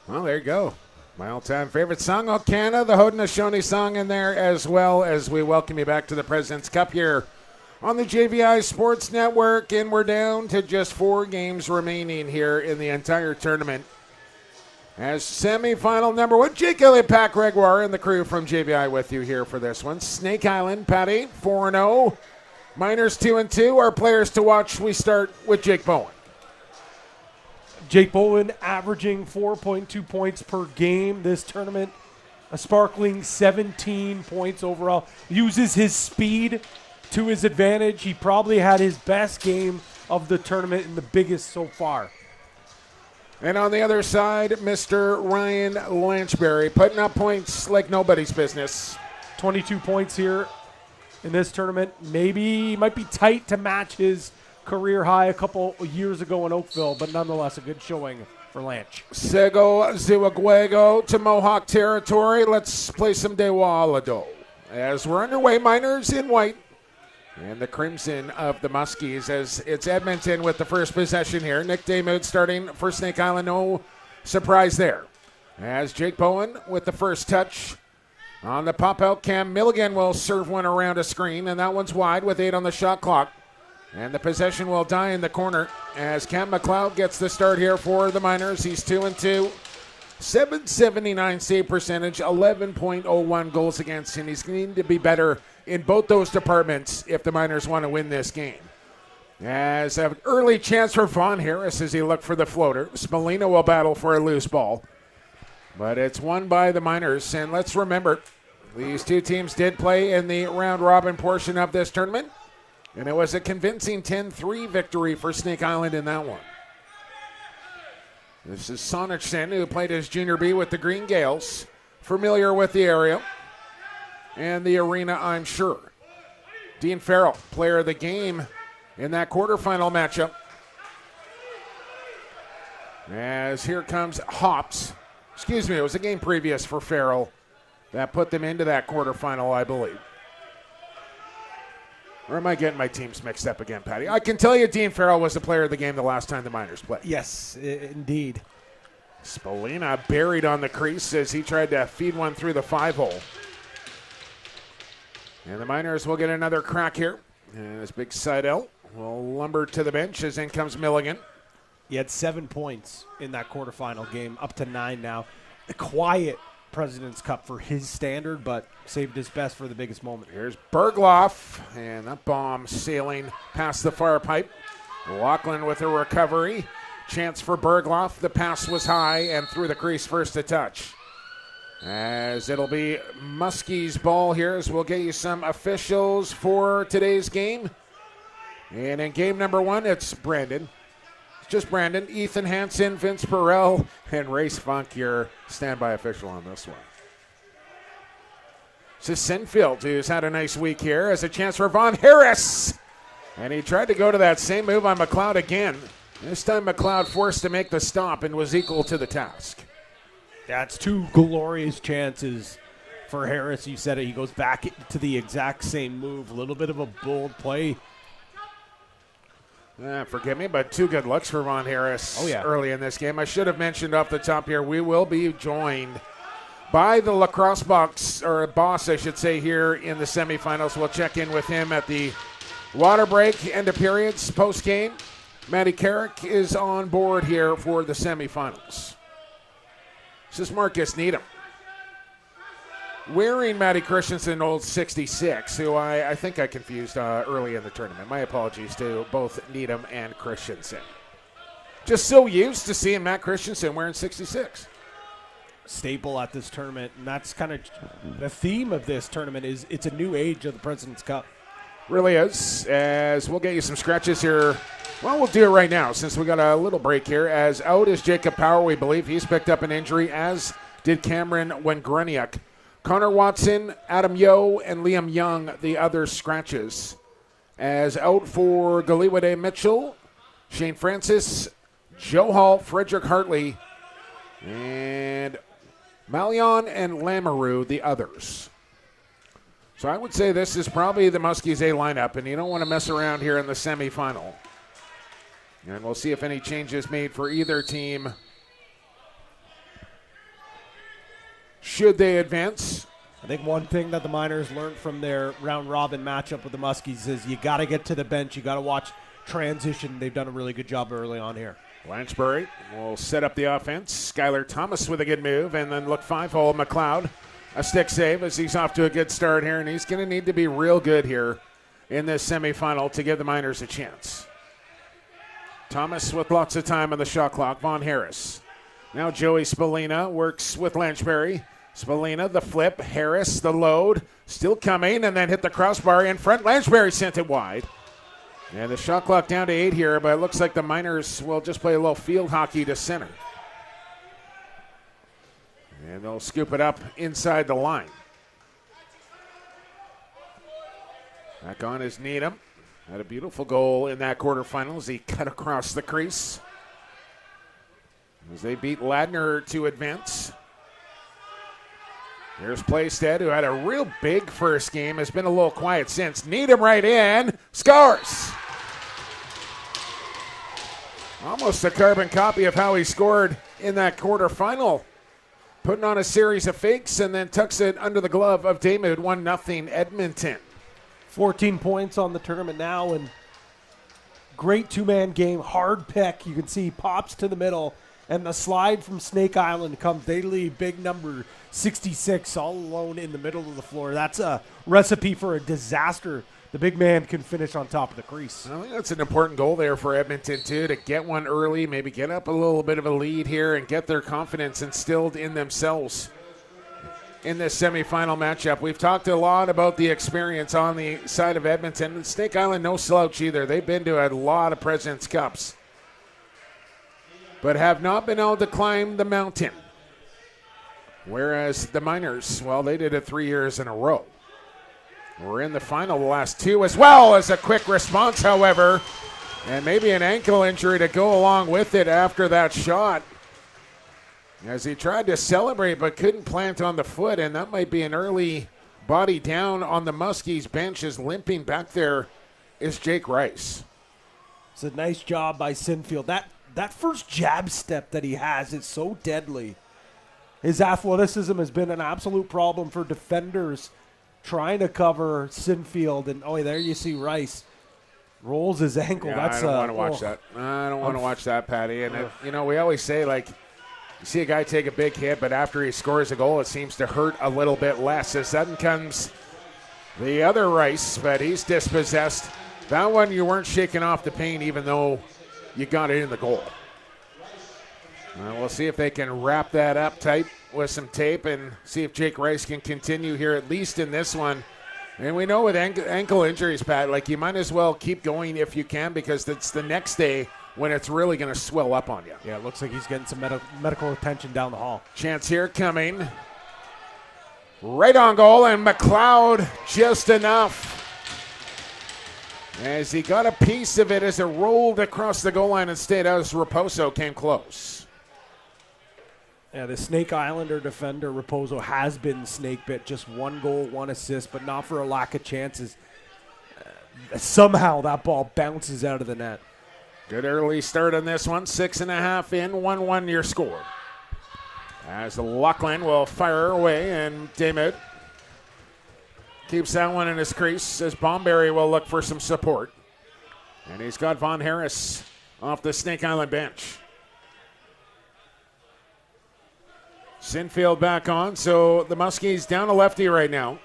Well, there you go. My all-time favorite song, O Canada, the Haudenosaunee song in there, as well as we welcome you back to the President's Cup here on the JVI Sports Network, and we're down to just 4 games remaining here in the entire tournament. As semifinal number 1, Jake Elliott, Pat Gregoire, and the crew from JVI with you here for this one. Snake Island, Patty, 4-0. Miners 2-2. Our players to watch, we start with Jake Bowen. Jake Bowen averaging 4.2 points per game this tournament. A sparkling 17 points overall. Uses his speed to his advantage. He probably had his best game of the tournament and the biggest so far. And on the other side, Mr. Ryan Lanchberry putting up points like nobody's business. 22 points here in this tournament. Maybe might be tight to match his career high a couple years ago in Oakville, but nonetheless a good showing for Lanch. Sego Ziwaguego to Mohawk territory. Let's play some Dewalado. As we're underway, Miners in white and the crimson of the Muskies, as it's Edmonton with the first possession here. Nick Daymood starting for Snake Island. No surprise there. As Jake Bowen with the first touch on the pop-out. Cam Milligan will serve one around a screen, and that one's wide with 8 on the shot clock. And the possession will die in the corner as Cam McLeod gets the start here for the Miners. He's 2-2, 779 save percentage, 11.01 goals against, and he's going to be better in both those departments if the Miners want to win this game. As an early chance for Vaughn Harris as he looked for the floater. Smolina will battle for a loose ball, but it's won by the Miners. And let's remember, these two teams did play in the round-robin portion of this tournament. And it was a convincing 10-3 victory for Snake Island in that one. This is Sonichsen, who played his junior B with the Green Gales. Familiar with the area and the arena, I'm sure. Dean Farrell, player of the game in that quarterfinal matchup. As here comes Hops. Excuse me, it was a game previous for Farrell that put them into that quarterfinal, I believe. Or am I getting my teams mixed up again, Patty? I can tell you Dean Farrell was the player of the game the last time the Miners played. Yes, indeed. Spolina buried on the crease as he tried to feed one through the 5-hole. And the Miners will get another crack here. And as Big Seidel will lumber to the bench as in comes Milligan. He had 7 points in that quarterfinal game, up to 9 now. A quiet President's Cup for his standard, but saved his best for the biggest moment. Here's Bergloff, and that bomb sailing past the far pipe. Lachlan with a recovery. Chance for Bergloff. The pass was high and through the crease first to touch. As it'll be Muskies' ball here, as we'll get you some officials for today's game. And in game number 1, it's Brandon. It's just Brandon, Ethan Hansen, Vince Perrell, and Race Funk, your standby official on this one. This is Sinfield, who's had a nice week here, as a chance for Vaughn Harris. And he tried to go to that same move on McLeod again. This time McLeod forced to make the stop and was equal to the task. That's 2 glorious chances for Harris. You said it. He goes back to the exact same move. A little bit of a bold play. Forgive me, but 2 good looks for Vaughn Harris early in this game. I should have mentioned off the top here, we will be joined by the lacrosse boss, I should say, here in the semifinals. We'll check in with him at the water break, end of periods, post-game. Matty Carrick is on board here for the semifinals. This is Marcus Needham, wearing Matty Christensen, old 66, who I think I confused early in the tournament. My apologies to both Needham and Christensen. Just so used to seeing Matt Christensen wearing 66. Staple at this tournament, and that's kind of the theme of this tournament is it's a new age of the President's Cup. Really is, as we'll get you some scratches here. Well, we'll do it right now since we got a little break here. As out is Jacob Power, we believe. He's picked up an injury, as did Cameron Wengruniak. Connor Watson, Adam Yo, and Liam Young, the other scratches. As out for Galiwade Mitchell, Shane Francis, Joe Hall, Frederick Hartley, and Malion and Lamoureux, the others. So I would say this is probably the Muskies A lineup, and you don't want to mess around here in the semifinal. And we'll see if any changes made for either team should they advance. I think one thing that the Miners learned from their round-robin matchup with the Muskies is you got to get to the bench. You got to watch transition. They've done a really good job early on here. Lanchbury will set up the offense. Skylar Thomas with a good move, and then look 5-hole McLeod. A stick save as he's off to a good start here, and he's going to need to be real good here in this semifinal to give the Miners a chance. Thomas with lots of time on the shot clock. Von Harris. Now Joey Spallina works with Lanchbury. Spallina, the flip. Harris, the load. Still coming, and then hit the crossbar in front. Lanchbury sent it wide. And the shot clock down to 8 here, but it looks like the Miners will just play a little field hockey to center. And they'll scoop it up inside the line. Back on is Needham. Had a beautiful goal in that quarterfinal as he cut across the crease. As they beat Ladner to advance. Here's Playstead, who had a real big first game, has been a little quiet since. Needham right in, scores! Almost a carbon copy of how he scored in that quarterfinal. Putting on a series of fakes and then tucks it under the glove of Damoud. 1-0 Edmonton. 14 points on the tournament now, and great two-man game. Hard peck. You can see pops to the middle, and the slide from Snake Island comes. They leave big number 66 all alone in the middle of the floor. That's a recipe for a disaster. The big man can finish on top of the crease. I think that's an important goal there for Edmonton, too, to get one early, maybe get up a little bit of a lead here and get their confidence instilled in themselves in this semifinal matchup. We've talked a lot about the experience on the side of Edmonton. Snake Island, no slouch either. They've been to a lot of President's Cups, but have not been able to climb the mountain. Whereas the Miners, well, they did it 3 years in a row. We're in the final the last two as well as a quick response, however, and maybe an ankle injury to go along with it after that shot. As he tried to celebrate but couldn't plant on the foot, and that might be an early body down on the Muskies bench. Is limping back there is Jake Rice. It's a nice job by Sinfield. That first jab step that he has is so deadly. His athleticism has been an absolute problem for defenders trying to cover Sinfield. And, there you see Rice rolls his ankle. Yeah, I don't want to watch that. I don't want to watch that, Patty. And, we always say, like, you see a guy take a big hit, but after he scores a goal, it seems to hurt a little bit less. As sudden comes the other Rice, but he's dispossessed. That one you weren't shaking off the pain even though you got it in the goal. We'll see if they can wrap that up tight with some tape and see if Jake Rice can continue here, at least in this one. And we know with ankle injuries, Pat, like you might as well keep going if you can, because it's the next day when it's really going to swell up on you. Yeah, it looks like he's getting some medical attention down the hall. Chance here coming. Right on goal, and McLeod just enough. As he got a piece of it as it rolled across the goal line and stayed out as Raposo came close. Yeah, the Snake Islander defender, Raposo, has been snake bit. Just 1 goal, 1 assist, but not for a lack of chances. Somehow that ball bounces out of the net. Good early start on this one. 6.5 in, 1-1 your score. As Lachlan will fire away, and Damoud keeps that one in his crease as Bomberry will look for some support. And he's got Von Harris off the Snake Island bench. Sinfield back on, so the Muskies down a lefty right now.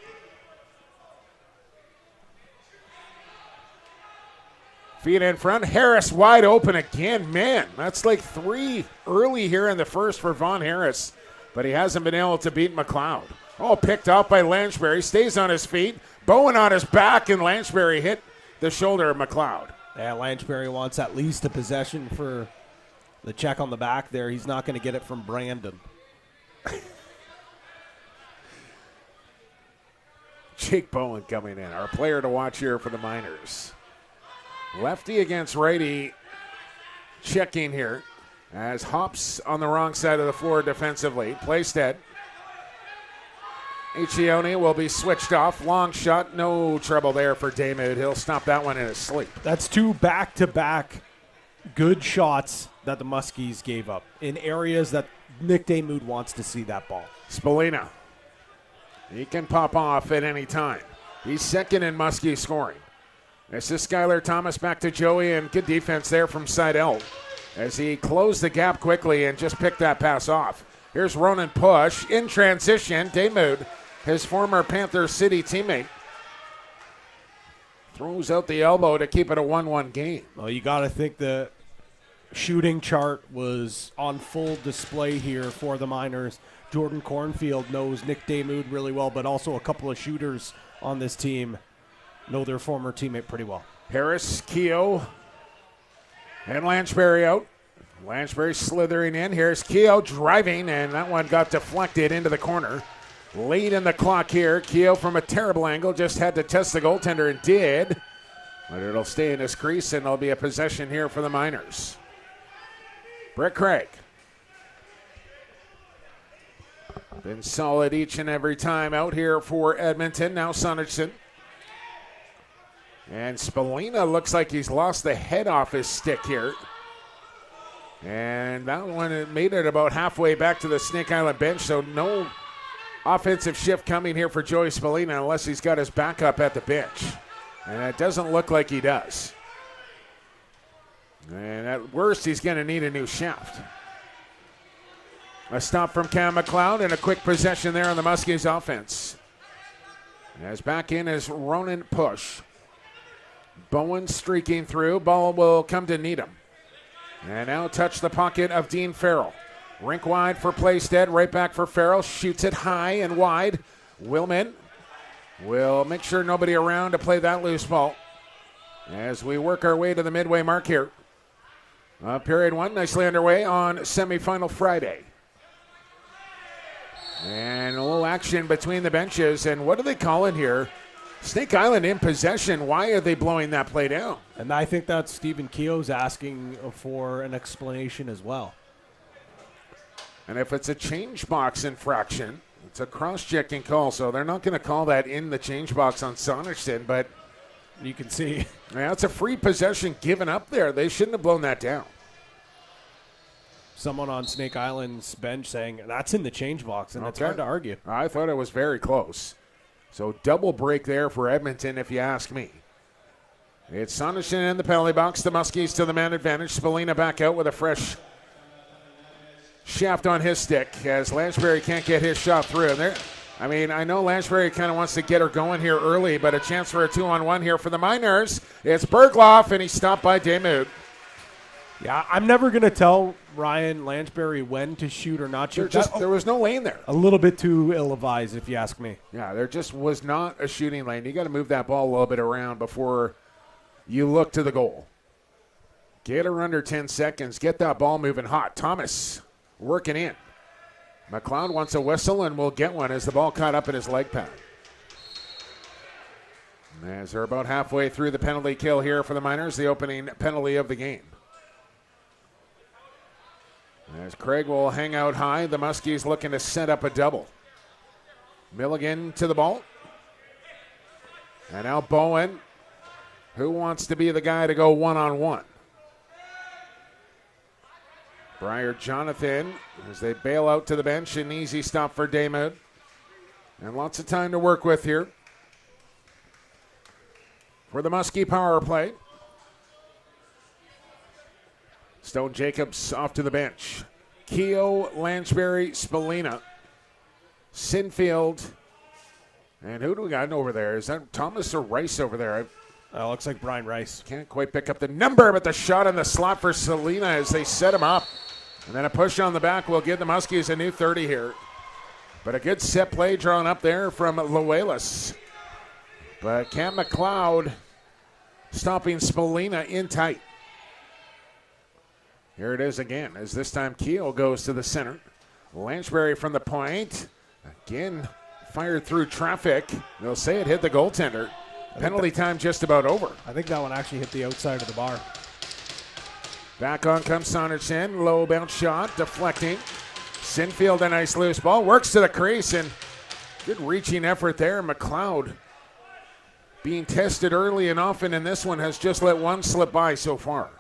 Feet in front. Harris wide open again. Man, that's like 3 early here in the first for Von Harris, but he hasn't been able to beat McLeod. Oh, picked up by Lanchbury. Stays on his feet. Bowen on his back, and Lanchbury hit the shoulder of McLeod. Yeah, Lanchbury wants at least a possession for the check on the back there. He's not going to get it from Brandon. Jake Bowen coming in, our player to watch here for the Miners. Lefty against righty, checking here as Hops on the wrong side of the floor defensively. Playstead. Iccioni will be switched off. Long shot, no trouble there for Damoud. He'll stop that one in his sleep. That's 2 back-to-back good shots that the Muskies gave up in areas that Nick Daymood wants to see that ball. Spallina. He can pop off at any time. He's second in Muskie scoring. This is Skylar Thomas back to Joey, and good defense there from Seidel as he closed the gap quickly and just picked that pass off. Here's Ronan Push in transition. Daymood, his former Panther City teammate, throws out the elbow to keep it a 1-1 game. Well, you got to think the shooting chart was on full display here for the Miners. Jordan Cornfield knows Nick Daymood really well, but also a couple of shooters on this team know their former teammate pretty well. Harris, Keogh, and Lanchbury out. Lanchbury slithering in. Here's Keogh driving, and that one got deflected into the corner. Late in the clock here. Keogh from a terrible angle just had to test the goaltender and did. But it'll stay in his crease, and it'll be a possession here for the Miners. Brett Craig. Been solid each and every time out here for Edmonton. Now Sonnerson. And Spallina looks like he's lost the head off his stick here. And that one made it about halfway back to the Snake Island bench, so no offensive shift coming here for Joey Spallina unless he's got his backup at the bench. And it doesn't look like he does. And at worst, he's going to need a new shaft. A stop from Cam McLeod and a quick possession there on the Muskies offense. As back in is Ronan Push. Bowen streaking through. Ball will come to Needham. And now touch the pocket of Dean Farrell. Rink wide for Playstead. Right back for Farrell. Shoots it high and wide. Willman will make sure nobody around to play that loose ball. As we work our way to the midway mark here. Period one nicely underway on semifinal Friday. And a little action between the benches. And what are they calling here? Snake Island in possession. Why are they blowing that play down? And I think that Stephen Keogh's asking for an explanation as well. And if it's a change box infraction, it's a cross-checking call, so they're not going to call that in the change box on Sonnerson, but you can see. Yeah, it's a free possession given up there. They shouldn't have blown that down. Someone on Snake Island's bench saying, that's in the change box, and it's hard to argue. I thought it was very close. So double break there for Edmonton, if you ask me. It's Sonnerson in the penalty box. The Muskies to the man advantage. Spallina back out with a fresh shaft on his stick as Lanchbury can't get his shot through. There, I mean, I know Lanchbury kind of wants to get her going here early, but a chance for a 2-on-1 here for the Miners. It's Bergloff, and he's stopped by Daymood. Yeah, I'm never going to tell Ryan Lanchbury when to shoot or not shoot. There was no lane there. A little bit too ill-advised, if you ask me. Yeah, there just was not a shooting lane. You got to move that ball a little bit around before you look to the goal. Get her under 10 seconds. Get that ball moving hot. Thomas working in. McLeod wants a whistle and will get one as the ball caught up in his leg pad. As they're about halfway through the penalty kill here for the Miners, the opening penalty of the game. As Craig will hang out high, the Muskies looking to set up a double. Milligan to the ball. And now Bowen, who wants to be the guy to go one-on-one. Briar Jonathan, as they bail out to the bench, an easy stop for Daymood. And lots of time to work with here for the Muskie power play. Stone Jacobs off to the bench. Keogh, Lanchbury, Spallina, Sinfield, and who do we got over there? Is that Thomas or Rice over there? Looks like Brian Rice. Can't quite pick up the number, but the shot on the slot for Salina as they set him up. And then a push on the back will give the Muskies a new 30 here. But a good set play drawn up there from Loelis. But Cam McLeod stopping Spallina in tight. Here it is again, as this time Keogh goes to the center. Lanchbury from the point. Again, fired through traffic. They'll say it hit the goaltender. Penalty time just about over. I think that one actually hit the outside of the bar. Back on comes Sonnerson. Low bounce shot, deflecting. Sinfield, a nice loose ball. Works to the crease, and good reaching effort there. McLeod being tested early and often in this one has just let one slip by so far.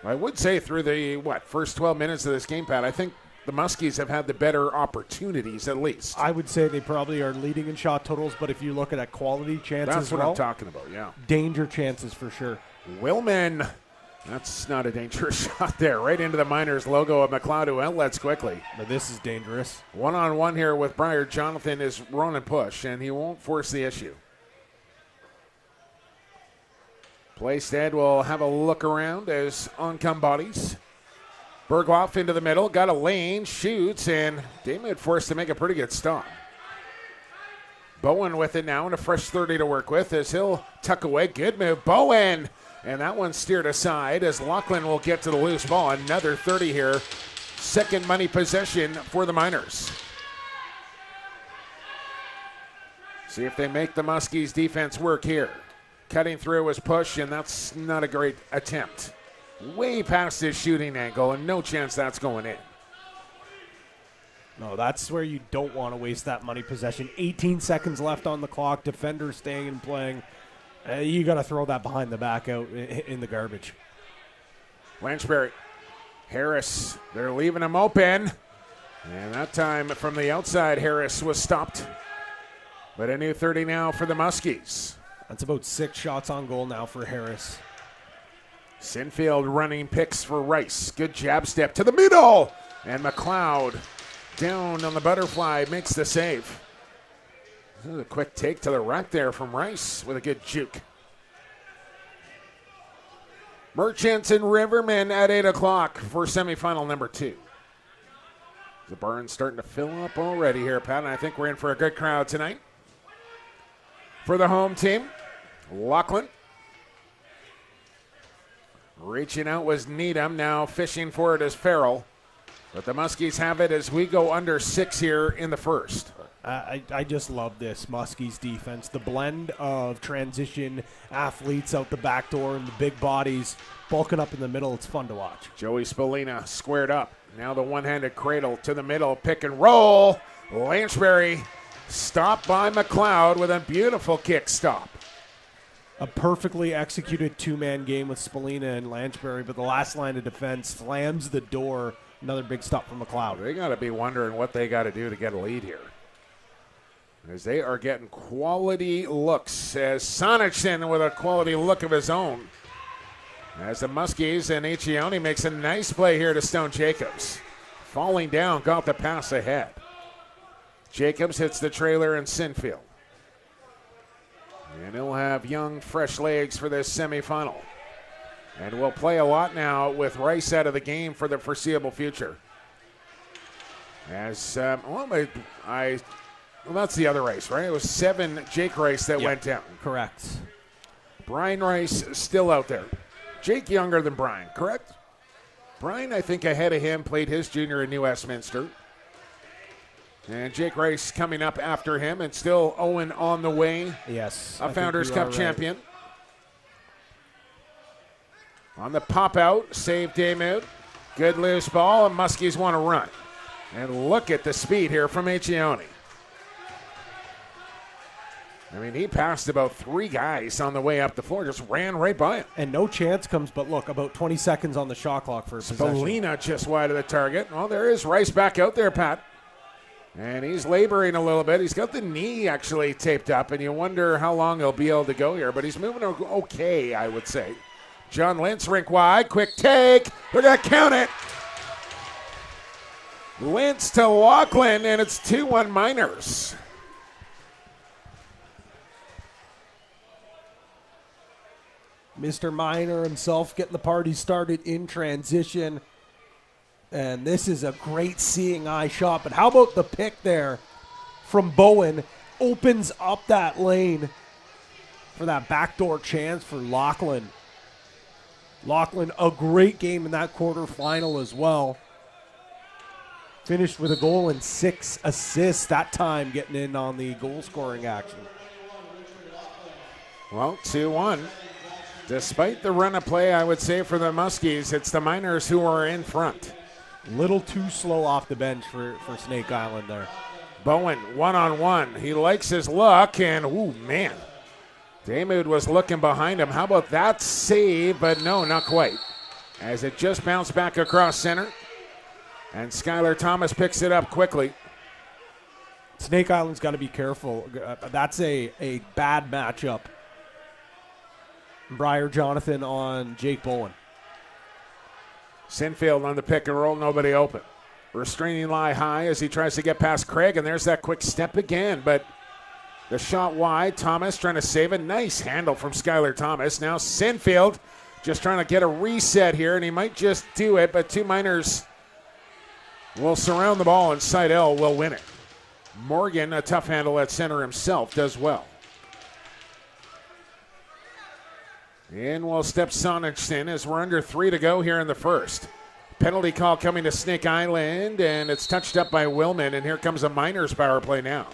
I would say through the, first 12 minutes of this game, Pat, I think the Muskies have had the better opportunities at least. I would say they probably are leading in shot totals, but if you look at quality chances, that's what I'm talking about, yeah. Danger chances for sure. Willman, that's not a dangerous shot there. Right into the Miners logo of McLeod, who outlets quickly. But this is dangerous. One-on-one here with Briar Jonathan is run and push, and he won't force the issue. Playstead will have a look around as on-come bodies. Bergloff into the middle, got a lane, shoots, and Damon forced to make a pretty good stop. Bowen with it now, and a fresh 30 to work with as he'll tuck away. Good move, Bowen! And that one steered aside as Lachlan will get to the loose ball. Another 30 here. Second money possession for the Miners. See if they make the Muskies defense work here. Cutting through his push, and that's not a great attempt. Way past his shooting angle, and no chance that's going in. No, that's where you don't want to waste that money possession. 18 seconds left on the clock. Defender staying and playing. You got to throw that behind the back out in the garbage. Lanchbury. Harris, they're leaving him open. And that time from the outside, Harris was stopped. But a new 30 now for the Muskies. That's about 6 shots on goal now for Harris. Sinfield running picks for Rice. Good jab step to the middle. And McLeod down on the butterfly makes the save. This is a quick take to the rack there from Rice with a good juke. Merchants and Rivermen at 8 o'clock for semifinal number 2. The barn's starting to fill up already here, Pat, and I think we're in for a good crowd tonight. For the home team, Lachlan. Reaching out was Needham, now fishing for it as Farrell. But the Muskies have it as we go under 6 here in the first. I just love this Muskies defense. The blend of transition athletes out the back door and the big bodies bulking up in the middle. It's fun to watch. Joey Spolina squared up. Now the one-handed cradle to the middle, pick and roll. Lanchbury stopped by McLeod with a beautiful kick stop. A perfectly executed two-man game with Spolina and Lanchbury, but the last line of defense slams the door. Another big stop from McLeod. They got to be wondering what they got to do to get a lead here, as they are getting quality looks, as Sonicson with a quality look of his own. As the Muskies and Iccioni makes a nice play here to Stone Jacobs. Falling down, got the pass ahead. Jacobs hits the trailer in Sinfield. And he'll have young, fresh legs for this semifinal. And we'll play a lot now with Rice out of the game for the foreseeable future. As, well, that's the other Rice, right? It was 7 Jake Rice that went down. Correct. Brian Rice still out there. Jake younger than Brian, correct? Brian, I think ahead of him, played his junior in New Westminster. And Jake Rice coming up after him, and still Owen on the way. Yes. A Founders Cup champion. On the pop out, save Daymud. Good loose ball, and Muskies want to run. And look at the speed here from Iccioni. I mean, he passed about 3 guys on the way up the floor, just ran right by him. And no chance comes, but look, about 20 seconds on the shot clock for a possession. Spolina just wide of the target. Well, there is Rice back out there, Pat. And he's laboring a little bit. He's got the knee actually taped up, and you wonder how long he'll be able to go here. But he's moving okay, I would say. John Lentz, rink wide, quick take. They're going to count it. Lentz to Lachlan, and it's 2-1 Miners. Mr. Miner himself getting the party started in transition. And this is a great seeing eye shot. But how about the pick there from Bowen? Opens up that lane for that backdoor chance for Lachlan. Lachlan, a great game in that quarterfinal as well. Finished with a goal and 6 assists, that time getting in on the goal-scoring action. Well, 2-1. Despite the run of play, I would say, for the Muskies, it's the Miners who are in front. Little too slow off the bench for Snake Island there. Bowen, one-on-one. He likes his luck, and, ooh, man. Daymud was looking behind him. How about that save? But no, not quite. as it just bounced back across center. And Skylar Thomas picks it up quickly. Snake Island's got to be careful. That's a bad matchup. Briar Jonathan on Jake Bowen. Sinfield on the pick and roll, nobody open. Restraining lie high as he tries to get past Craig, and there's that quick step again, but the shot wide. Thomas trying to save it. Nice handle from Skylar Thomas. Now Sinfield just trying to get a reset here, and he might just do it, but two Miners will surround the ball, and Seidel will win it. Morgan, a tough handle at center himself, does well. In will step Sonnenson as we're under 3 to go here in the first. Penalty call coming to Snake Island, and it's touched up by Willman, and here comes a Miners power play now.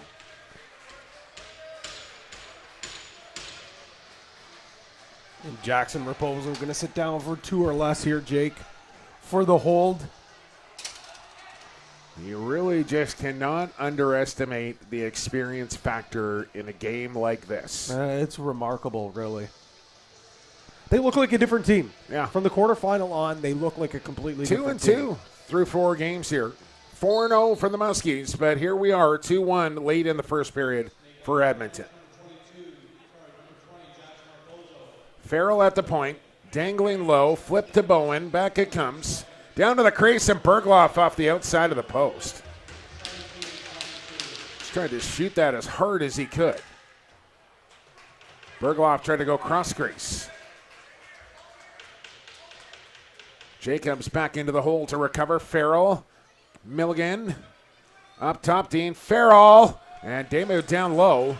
And Jackson Raposo going to sit down for 2 or less here, Jake, for the hold. You really just cannot underestimate the experience factor in a game like this. It's remarkable, really. They look like a different team. Yeah. From the quarterfinal on, they look like a completely different team. 2-2 through 4 games here. 4-0 for the Muskies, but here we are, 2-1 late in the first period for Edmonton. Farrell at the point, dangling low, flip to Bowen, back it comes. Down to the crease, and Bergloff off the outside of the post. Just tried to shoot that as hard as he could. Bergloff tried to go cross crease. Jacobs back into the hole to recover. Farrell, Milligan, up top, Dean Farrell, and Demu down low.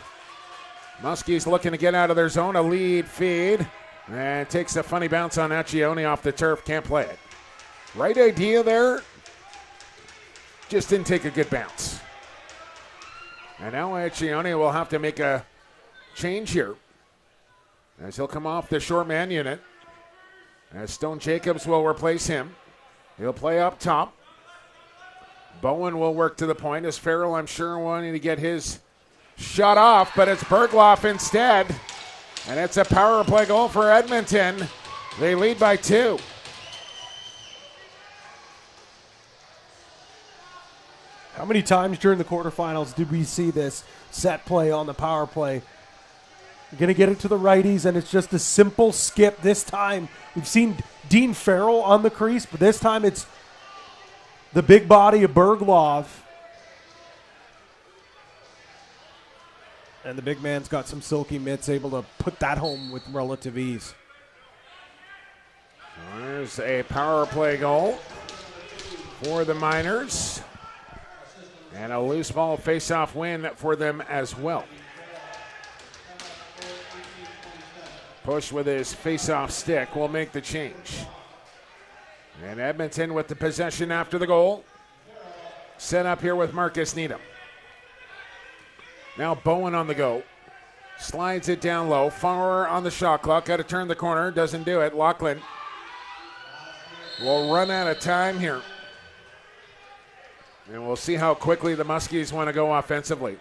Muskies looking to get out of their zone, a lead feed, and takes a funny bounce on Accioni off the turf, can't play it. Right idea there, just didn't take a good bounce. And now Accioni will have to make a change here as he'll come off the short man unit. As Stone Jacobs will replace him. He'll play up top. Bowen will work to the point as Farrell, I'm sure, wanting to get his shot off, but it's Bergloff instead. And it's a power play goal for Edmonton. They lead by 2. How many times during the quarterfinals did we see this set play on the power play? You're going to get it to the righties, and it's just a simple skip. This time, we've seen Dean Farrell on the crease, but this time it's the big body of Bergloff. And the big man's got some silky mitts, able to put that home with relative ease. There's a power play goal for the Miners. And a loose ball face-off win for them as well. Push with his face-off stick will make the change. And Edmonton with the possession after the goal. Set up here with Marcus Needham. Now Bowen on the go. Slides it down low. Fowler on the shot clock. Got to turn the corner. Doesn't do it. Lachlan will run out of time here. And we'll see how quickly the Muskies want to go offensively.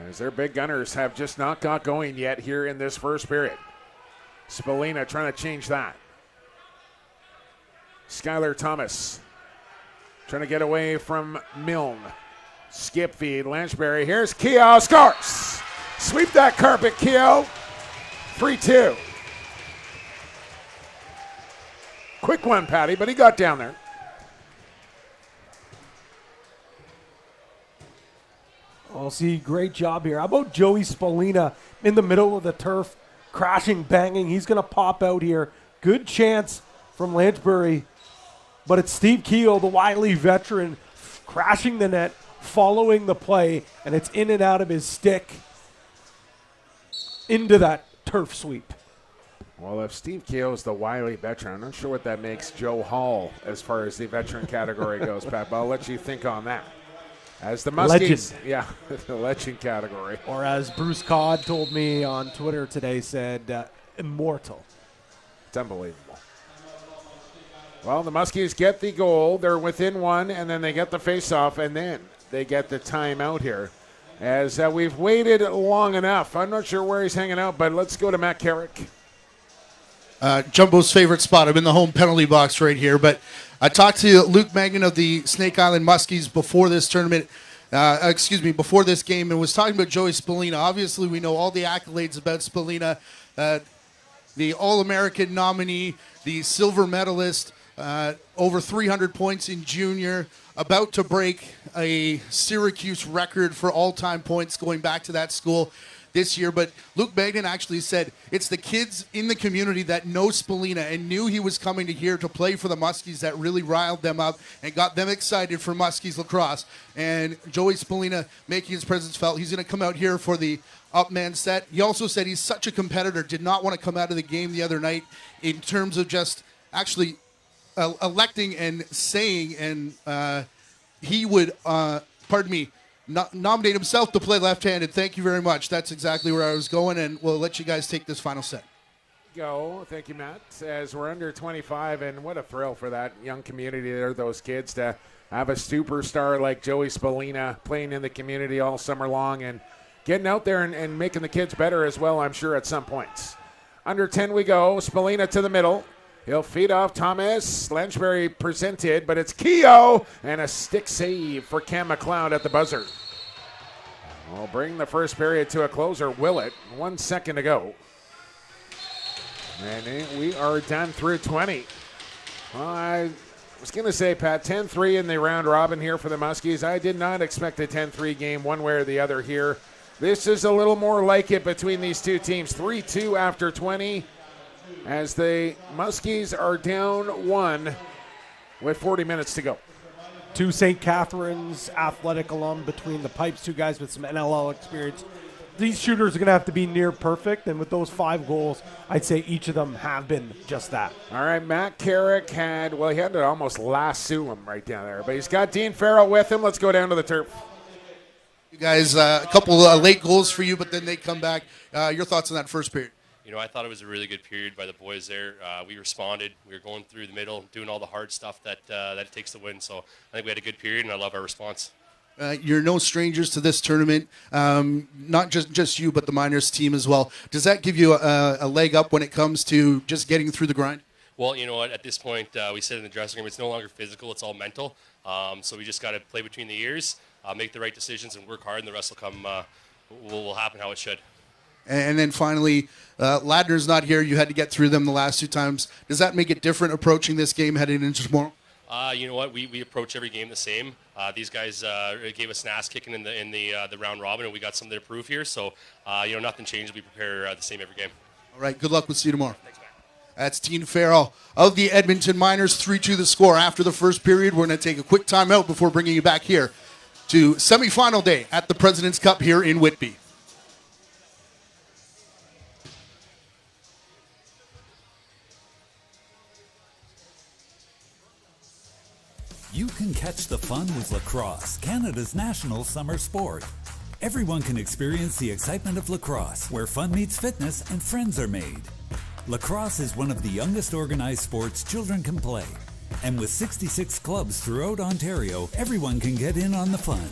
As their big gunners have just not got going yet here in this first period. Spallina trying to change that. Skylar Thomas trying to get away from Milne. Skip feed, Lanchberry. Here's Keogh, scores! Sweep that carpet, Keogh. 3-2. Quick one, Patty, but he got down there. Oh, see, great job here. How about Joey Spallina in the middle of the turf, crashing, banging. He's going to pop out here. Good chance from Lanchbury. But it's Steve Keogh, the wily veteran, crashing the net, following the play, and it's in and out of his stick into that turf sweep. Well, if Steve Keogh is the wily veteran, I'm not sure what that makes Joe Hall as far as the veteran category goes, Pat, but I'll let you think on that. As the Muskies, legend. Yeah, the legend category. Or as Bruce Codd told me on Twitter today, said, immortal. It's unbelievable. Well, the Muskies get the goal. They're within one, and then they get the face-off, and then they get the timeout here. As we've waited long enough. I'm not sure where he's hanging out, but let's go to Matt Carrick. Jumbo's favorite spot. I'm in the home penalty box right here. But I talked to Luke Magnan of the Snake Island Muskies before this tournament, before this game, and was talking about Joey Spallina. Obviously, we know all the accolades about Spallina, the All-American nominee, the silver medalist, over 300 points in junior, about to break a Syracuse record for all-time points going back to that school this year. But Luke Magnan actually said it's the kids in the community that know Spallina and knew he was coming to here to play for the Muskies that really riled them up and got them excited for Muskies lacrosse. And Joey Spallina making his presence felt. He's going to come out here for the up-man set. He also said he's such a competitor, did not want to come out of the game the other night in terms of just actually electing and saying, and he would, nominate himself to play left-handed. Thank you very much. That's exactly where I was going, and we'll let you guys take this final set. Go. Thank you, Matt. As we're under 25, and what a thrill for that young community there, those kids, to have a superstar like Joey Spallina playing in the community all summer long and getting out there and making the kids better as well, I'm sure, at some points. Under 10 we go. Spallina to the middle. He'll feed off Thomas. Lanchbury presented, but it's Keogh, and a stick save for Cam McLeod at the buzzer. We'll bring the first period to a close, or will it? 1 second to go. And we are done through 20. Well, I was going to say, Pat, 10-3 in the round robin here for the Muskies. I did not expect a 10-3 game one way or the other here. This is a little more like it between these two teams. 3-2 after 20. As the Muskies are down 1 with 40 minutes to go. Two St. Catharines athletic alum between the pipes, two guys with some NLL experience. These shooters are going to have to be near perfect, and with those 5 goals, I'd say each of them have been just that. All right, Matt Carrick he had to almost lasso him right down there, but he's got Dean Farrell with him. Let's go down to the turf. You guys, a couple late goals for you, but then they come back. Your thoughts on that first period? You know, I thought it was a really good period by the boys there. We responded. We were going through the middle, doing all the hard stuff that it takes to win. So I think we had a good period, and I love our response. You're no strangers to this tournament, not just you, but the minors team as well. Does that give you a leg up when it comes to just getting through the grind? Well, you know what? At this point, we said in the dressing room, it's no longer physical. It's all mental. So we just got to play between the ears, make the right decisions, and work hard, and the rest will come. Will happen how it should. And then finally, Ladner's not here. You had to get through them the last 2 times. Does that make it different approaching this game heading into tomorrow? You know what? We approach every game the same. These guys gave us an ass kicking in the round robin, and we got something to prove here. So, nothing changes. We prepare the same every game. All right. Good luck. We'll see you tomorrow. Thanks, man. That's Dean Farrell of the Edmonton Miners. 3-2 the score after the first period. We're going to take a quick timeout before bringing you back here to semifinal day at the President's Cup here in Whitby. You can catch the fun with lacrosse, Canada's national summer sport. Everyone can experience the excitement of lacrosse, where fun meets fitness and friends are made. Lacrosse is one of the youngest organized sports children can play. And with 66 clubs throughout Ontario, everyone can get in on the fun.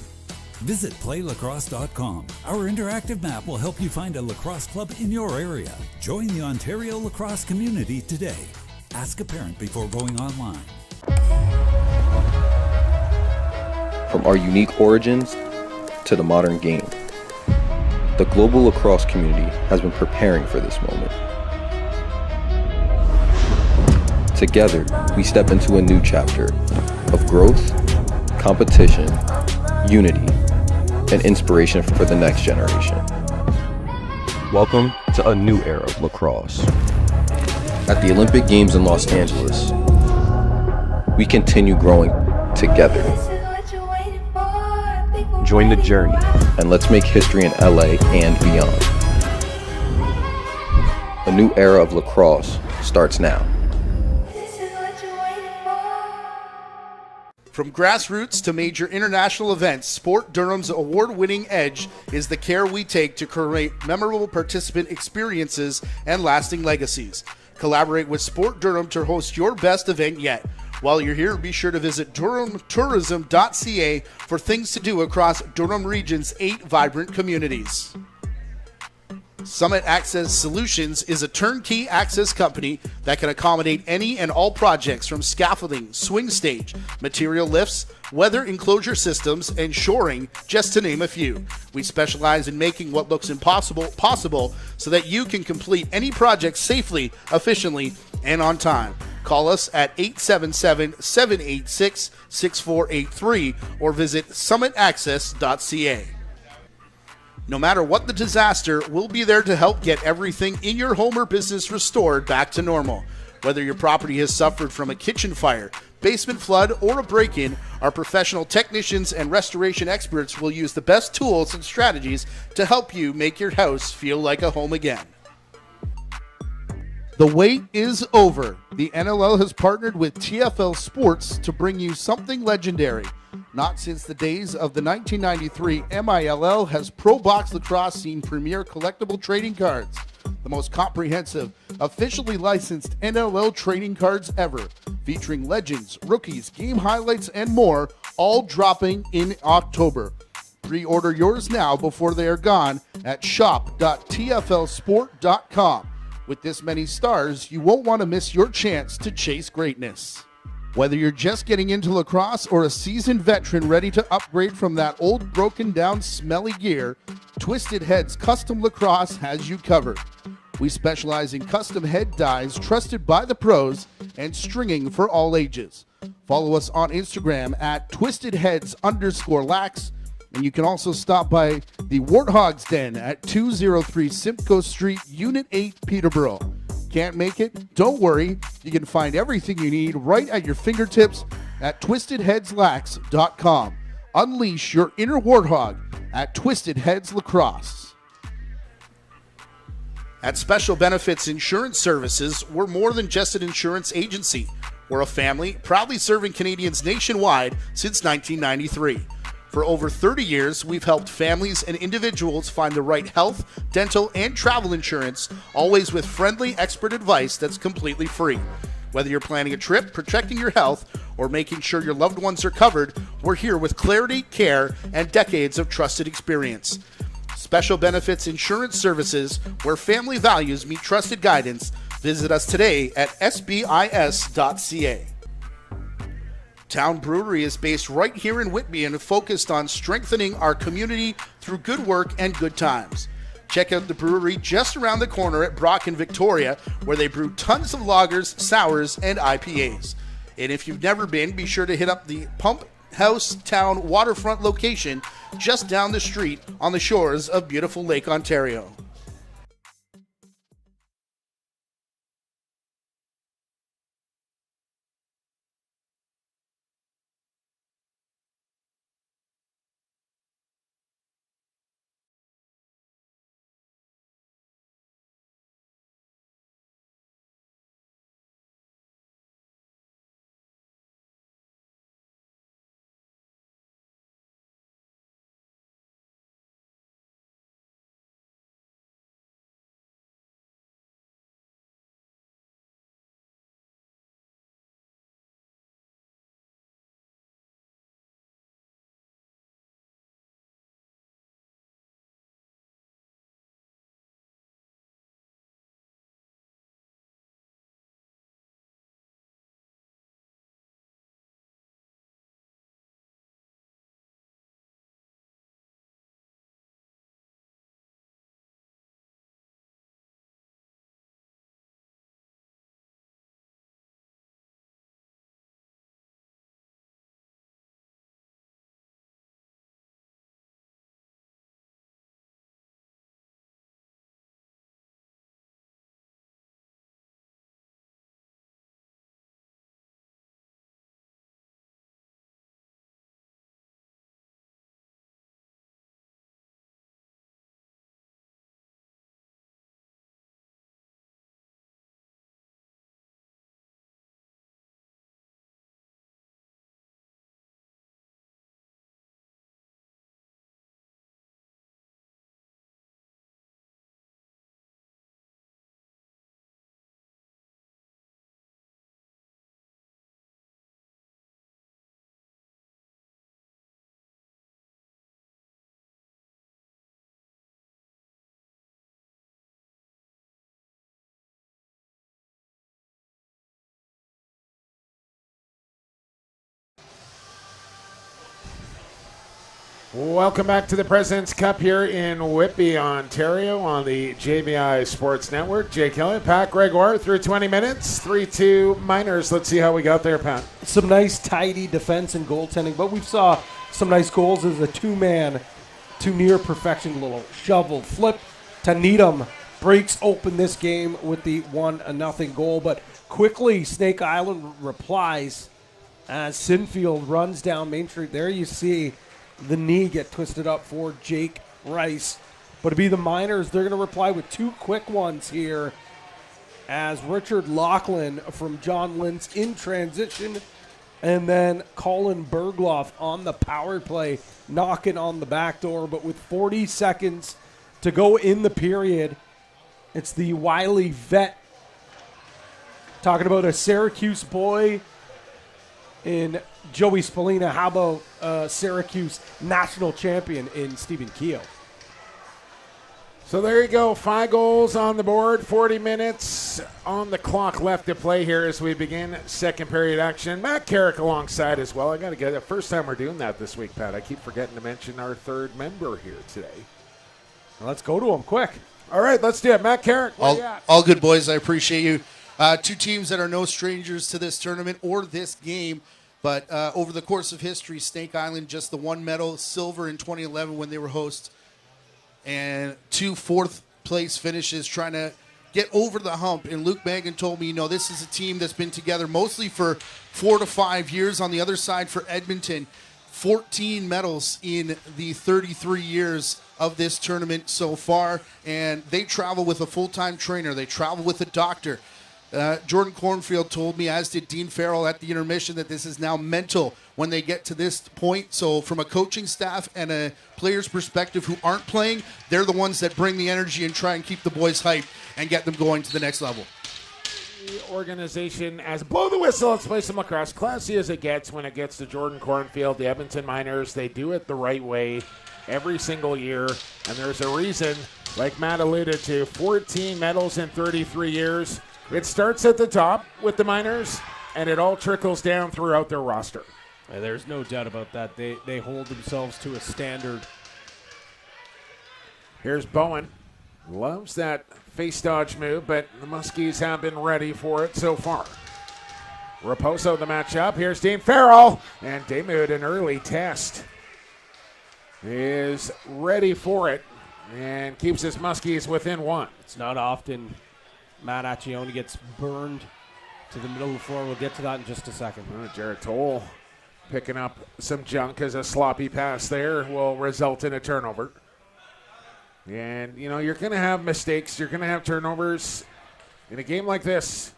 Visit playlacrosse.com. Our interactive map will help you find a lacrosse club in your area. Join the Ontario lacrosse community today. Ask a parent before going online. From our unique origins to the modern game, the global lacrosse community has been preparing for this moment. Together, we step into a new chapter of growth, competition, unity, and inspiration for the next generation. Welcome to a new era of lacrosse. At the Olympic Games in Los Angeles, we continue growing together. Join the journey, and let's make history in LA and beyond. A new era of lacrosse starts now. From grassroots to major international events, Sport Durham's award-winning edge is the care we take to create memorable participant experiences and lasting legacies. Collaborate with Sport Durham to host your best event yet. While you're here, be sure to visit durhamtourism.ca for things to do across Durham Region's 8 vibrant communities. Summit Access Solutions is a turnkey access company that can accommodate any and all projects from scaffolding, swing stage, material lifts, weather enclosure systems, and shoring, just to name a few. We specialize in making what looks impossible possible so that you can complete any project safely, efficiently, and on time. Call us at 877-786-6483 or visit summitaccess.ca. No matter what the disaster, we'll be there to help get everything in your home or business restored back to normal. Whether your property has suffered from a kitchen fire, basement flood, or a break-in, our professional technicians and restoration experts will use the best tools and strategies to help you make your house feel like a home again. The wait is over. The NLL has partnered with TFL Sports to bring you something legendary. Not since the days of the 1993 MILL has Pro Box Lacrosse seen premier collectible trading cards. The most comprehensive, officially licensed NLL trading cards ever, featuring legends, rookies, game highlights, and more, all dropping in October. Pre-order yours now before they are gone at shop.tflsport.com. With this many stars, you won't want to miss your chance to chase greatness. Whether you're just getting into lacrosse or a seasoned veteran ready to upgrade from that old broken down smelly gear, Twisted Heads Custom Lacrosse has you covered. We specialize in custom head dyes trusted by the pros and stringing for all ages. Follow us on Instagram at twistedheads_lax, and you can also stop by the Warthog's Den at 203 Simcoe Street, Unit 8, Peterborough. Can't make it? Don't worry. You can find everything you need right at your fingertips at twistedheadslax.com. Unleash your inner warthog at Twisted Heads Lacrosse. At Special Benefits Insurance Services, we're more than just an insurance agency. We're a family proudly serving Canadians nationwide since 1993. For over 30 years, we've helped families and individuals find the right health, dental, and travel insurance, always with friendly expert advice that's completely free. Whether you're planning a trip, protecting your health, or making sure your loved ones are covered, we're here with clarity, care, and decades of trusted experience. Special Benefits Insurance Services, where family values meet trusted guidance. Visit us today at sbis.ca. Town Brewery is based right here in Whitby and focused on strengthening our community through good work and good times. Check out the brewery just around the corner at Brock and Victoria, where they brew tons of lagers, sours, and IPAs. And if you've never been, be sure to hit up the Pump House Town waterfront location just down the street on the shores of beautiful Lake Ontario. Welcome back to the President's Cup here in Whitby, Ontario on the JVI Sports Network. Jay Kelly, Pat Gregoire through 20 minutes, 3-2 Miners. Let's see how we got there, Pat. Some nice, tidy defense and goaltending, but we saw some nice goals as a two-man to near perfection little shovel flip. Needham breaks open this game with the 1-0 goal, but quickly Snake Island replies as Sinfield runs down Main Street. There you see the knee get twisted up for Jake Rice. But to be the Miners, they're going to reply with two quick ones here as Richard Laughlin from John Lintz in transition, and then Colin Bergloff on the power play, knocking on the back door. But with 40 seconds to go in the period, it's the wily vet talking about a Syracuse boy in Joey Spallina. How about Syracuse national champion in Stephen Keogh? So there you go. 5 goals on the board. 40 minutes on the clock left to play here as we begin second period action. Matt Carrick alongside as well. I got to get it. First time we're doing that this week, Pat. I keep forgetting to mention our third member here today. Let's go to him quick. All right, let's do it. Matt Carrick, where you at? All good, boys. I appreciate you. Two teams that are no strangers to this tournament or this game. But over the course of history, Snake Island just the one medal, silver in 2011 when they were hosts, and 2 fourth-place finishes trying to get over the hump. And Luke Mangan told me, this is a team that's been together mostly for 4 to 5 years. On the other side for Edmonton, 14 medals in the 33 years of this tournament so far. And they travel with a full-time trainer. They travel with a doctor. Jordan Cornfield told me, as did Dean Farrell at the intermission, that this is now mental when they get to this point. So from a coaching staff and a player's perspective who aren't playing, they're the ones that bring the energy and try and keep the boys hyped and get them going to the next level. The organization, as blow the whistle, let's play some lacrosse. Classy as it gets when it gets to Jordan Cornfield, the Edmonton Miners, they do it the right way every single year. And there's a reason, like Matt alluded to, 14 medals in 33 years. It starts at the top with the Miners, and it all trickles down throughout their roster. And there's no doubt about that. They hold themselves to a standard. Here's Bowen. Loves that face dodge move, but the Muskies have been ready for it so far. Raposo the matchup. Here's Dean Farrell, and Damoud, an early test, is ready for it and keeps his Muskies within 1. It's not often Matt Accioni gets burned to the middle of the floor. We'll get to that in just a second. Jared Toll picking up some junk as a sloppy pass there will result in a turnover. And, you're going to have mistakes. You're going to have turnovers. In a game like this,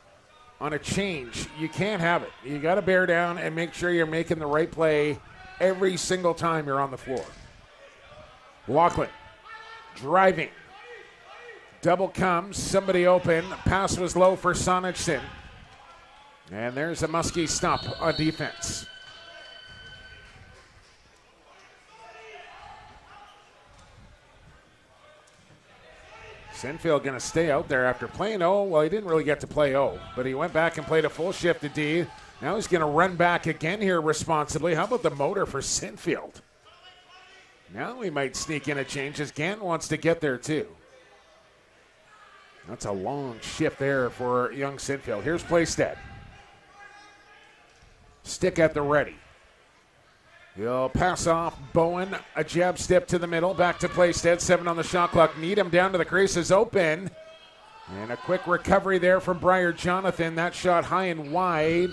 on a change, you can't have it. You got to bear down and make sure you're making the right play every single time you're on the floor. Laughlin driving. Double comes, somebody open. Pass was low for Sonichson. And there's a Muskie stop on defense. Sinfield going to stay out there after playing O. Well, he didn't really get to play O, but he went back and played a full shift to D. Now he's going to run back again here responsibly. How about the motor for Sinfield? Now we might sneak in a change as Gant wants to get there too. That's a long shift there for young Sinfield. Here's Playstead. Stick at the ready. He'll pass off Bowen. A jab step to the middle. Back to Playstead. 7 on the shot clock. Needham down to the crease is open. And a quick recovery there from Briar Jonathan. That shot high and wide.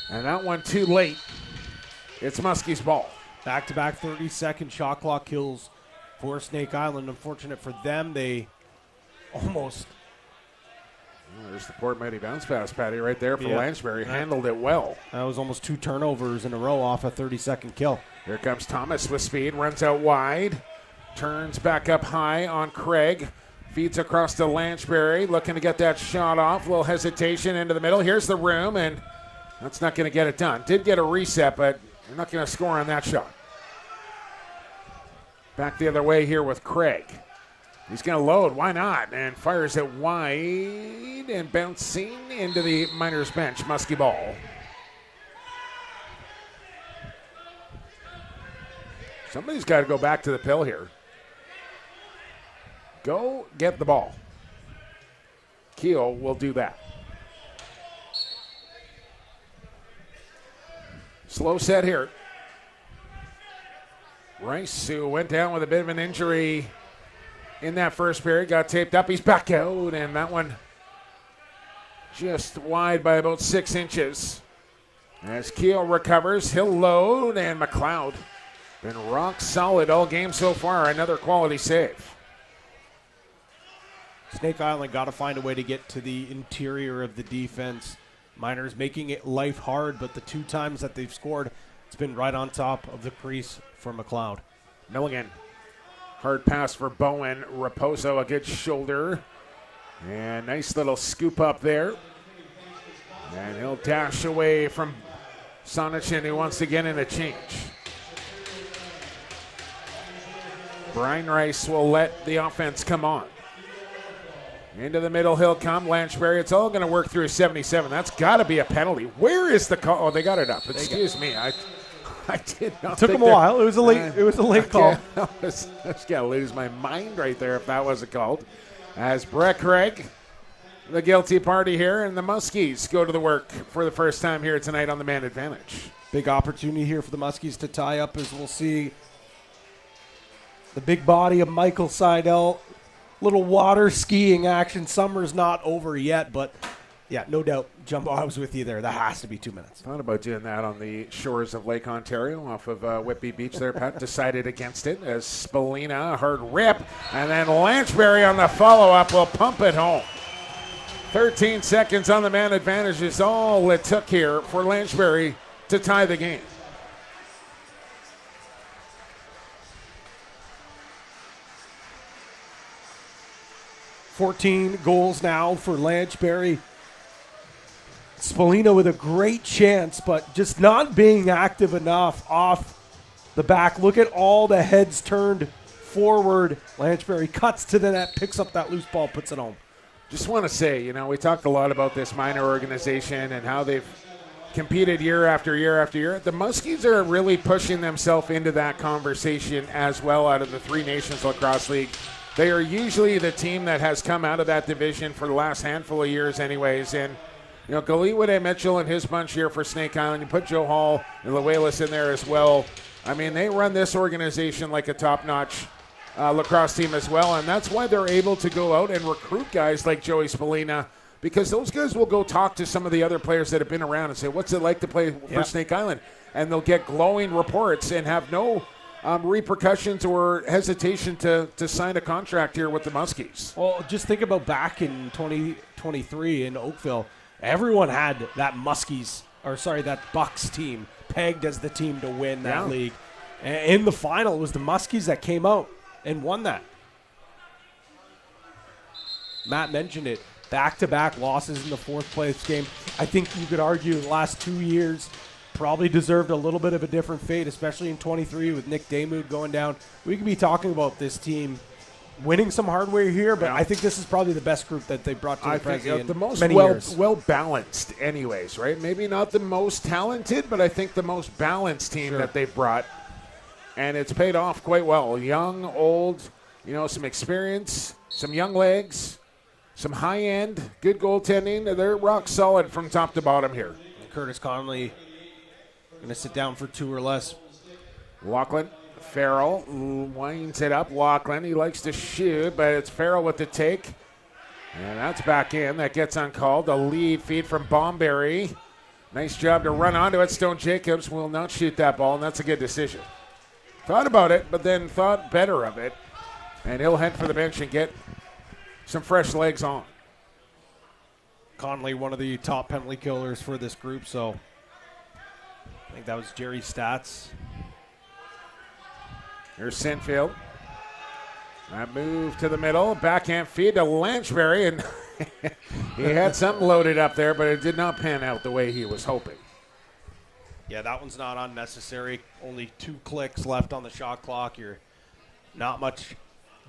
And that one too late. It's Muskie's ball. Back-to-back 30-second shot clock kills for Snake Island. Unfortunate for them, they almost... There's the Port Mighty bounce pass, Patty, right there for Lansbury. Handled it well. That was almost 2 turnovers in a row off a 30-second kill. Here comes Thomas with speed. Runs out wide. Turns back up high on Craig. Feeds across to Lansbury. Looking to get that shot off. A little hesitation into the middle. Here's the room, and that's not going to get it done. Did get a reset, but they're not going to score on that shot. Back the other way here with Craig. He's going to load. Why not? And fires it wide and bouncing into the Miners bench. Muskie ball. Somebody's got to go back to the pill here. Go get the ball. Keel will do that. Slow set here. Rice, who went down with a bit of an injury in that first period, got taped up. He's back out, and that one just wide by about 6 inches. As Keel recovers, he'll load, and McLeod been rock solid all game so far. Another quality save. Snake Island got to find a way to get to the interior of the defense. Miners making it life hard, but the 2 times that they've scored, it's been right on top of the crease for McLeod. Milligan. Hard pass for Bowen. Raposo, a good shoulder. And nice little scoop up there. And he'll dash away from Sonichin, who wants to get in a change. Brian Rice will let the offense come on. Into the middle, he'll come. Lanchberry, it's all going to work through 77. That's got to be a penalty. Where is the call? Oh, they got it up. Excuse me. I did not. Took them a while. It was a late call. I was going to lose my mind right there if that wasn't called. As Brett Craig, the guilty party here, and the Muskies go to the work for the first time here tonight on the man advantage. Big opportunity here for the Muskies to tie up, as we'll see the big body of Michael Seidel. Little water skiing action. Summer's not over yet, but yeah, no doubt, Jumbo, I was with you there. That has to be 2 minutes. Thought about doing that on the shores of Lake Ontario off of Whitby Beach there, Pat. Decided against it as Spalina, a hard rip, and then Lanchberry on the follow-up will pump it home. 13 seconds on the man advantage is all it took here for Lanchberry to tie the game. 14 goals now for Lanchberry. Spalina with a great chance, but just not being active enough off the back. Look at all the heads turned forward. Lanchberry cuts to the net, picks up that loose ball, puts it home. Just want to say, we talked a lot about this minor organization and how they've competed year after year after year. The Muskies are really pushing themselves into that conversation as well out of the Three Nations Lacrosse League. They are usually the team that has come out of that division for the last handful of years anyways. And, Galiwade Mitchell and his bunch here for Snake Island. You put Joe Hall and Luelis in there as well. I mean, they run this organization like a top-notch lacrosse team as well. And that's why they're able to go out and recruit guys like Joey Spalina, because those guys will go talk to some of the other players that have been around and say, what's it like to play for Snake Island? And they'll get glowing reports and have no repercussions or hesitation to sign a contract here with the Muskies. Well, just think about back in 2023 in Oakville. Everyone had that that Bucks team pegged as the team to win that league. And in the final, it was the Muskies that came out and won that. Matt mentioned it. Back-to-back losses in the fourth place game. I think you could argue the last 2 years probably deserved a little bit of a different fate, especially in 23 with Nick Damoud going down. We could be talking about this team winning some hardware here, but I think this is probably the best group that they brought to the Prezi the most many years. well-balanced anyways, right? Maybe not the most talented, but I think the most balanced team that they've brought, and it's paid off quite well. Young, old, some experience, some young legs, some high-end, good goaltending. They're rock solid from top to bottom here. Curtis Conley going to sit down for 2 or less. Lachlan, Farrell winds it up. Lachlan, he likes to shoot, but it's Farrell with the take. And that's back in. That gets uncalled. A lead feed from Bomberry. Nice job to run onto it. Stone Jacobs will not shoot that ball, and that's a good decision. Thought about it, but then thought better of it. And he'll head for the bench and get some fresh legs on. Conley, one of the top penalty killers for this group, so I think that was Jerry's stats. Here's Sinfield. That move to the middle. Backhand feed to Lanchberry, and he had something loaded up there, but it did not pan out the way he was hoping. Yeah, that one's not unnecessary. Only 2 clicks left on the shot clock. You're not much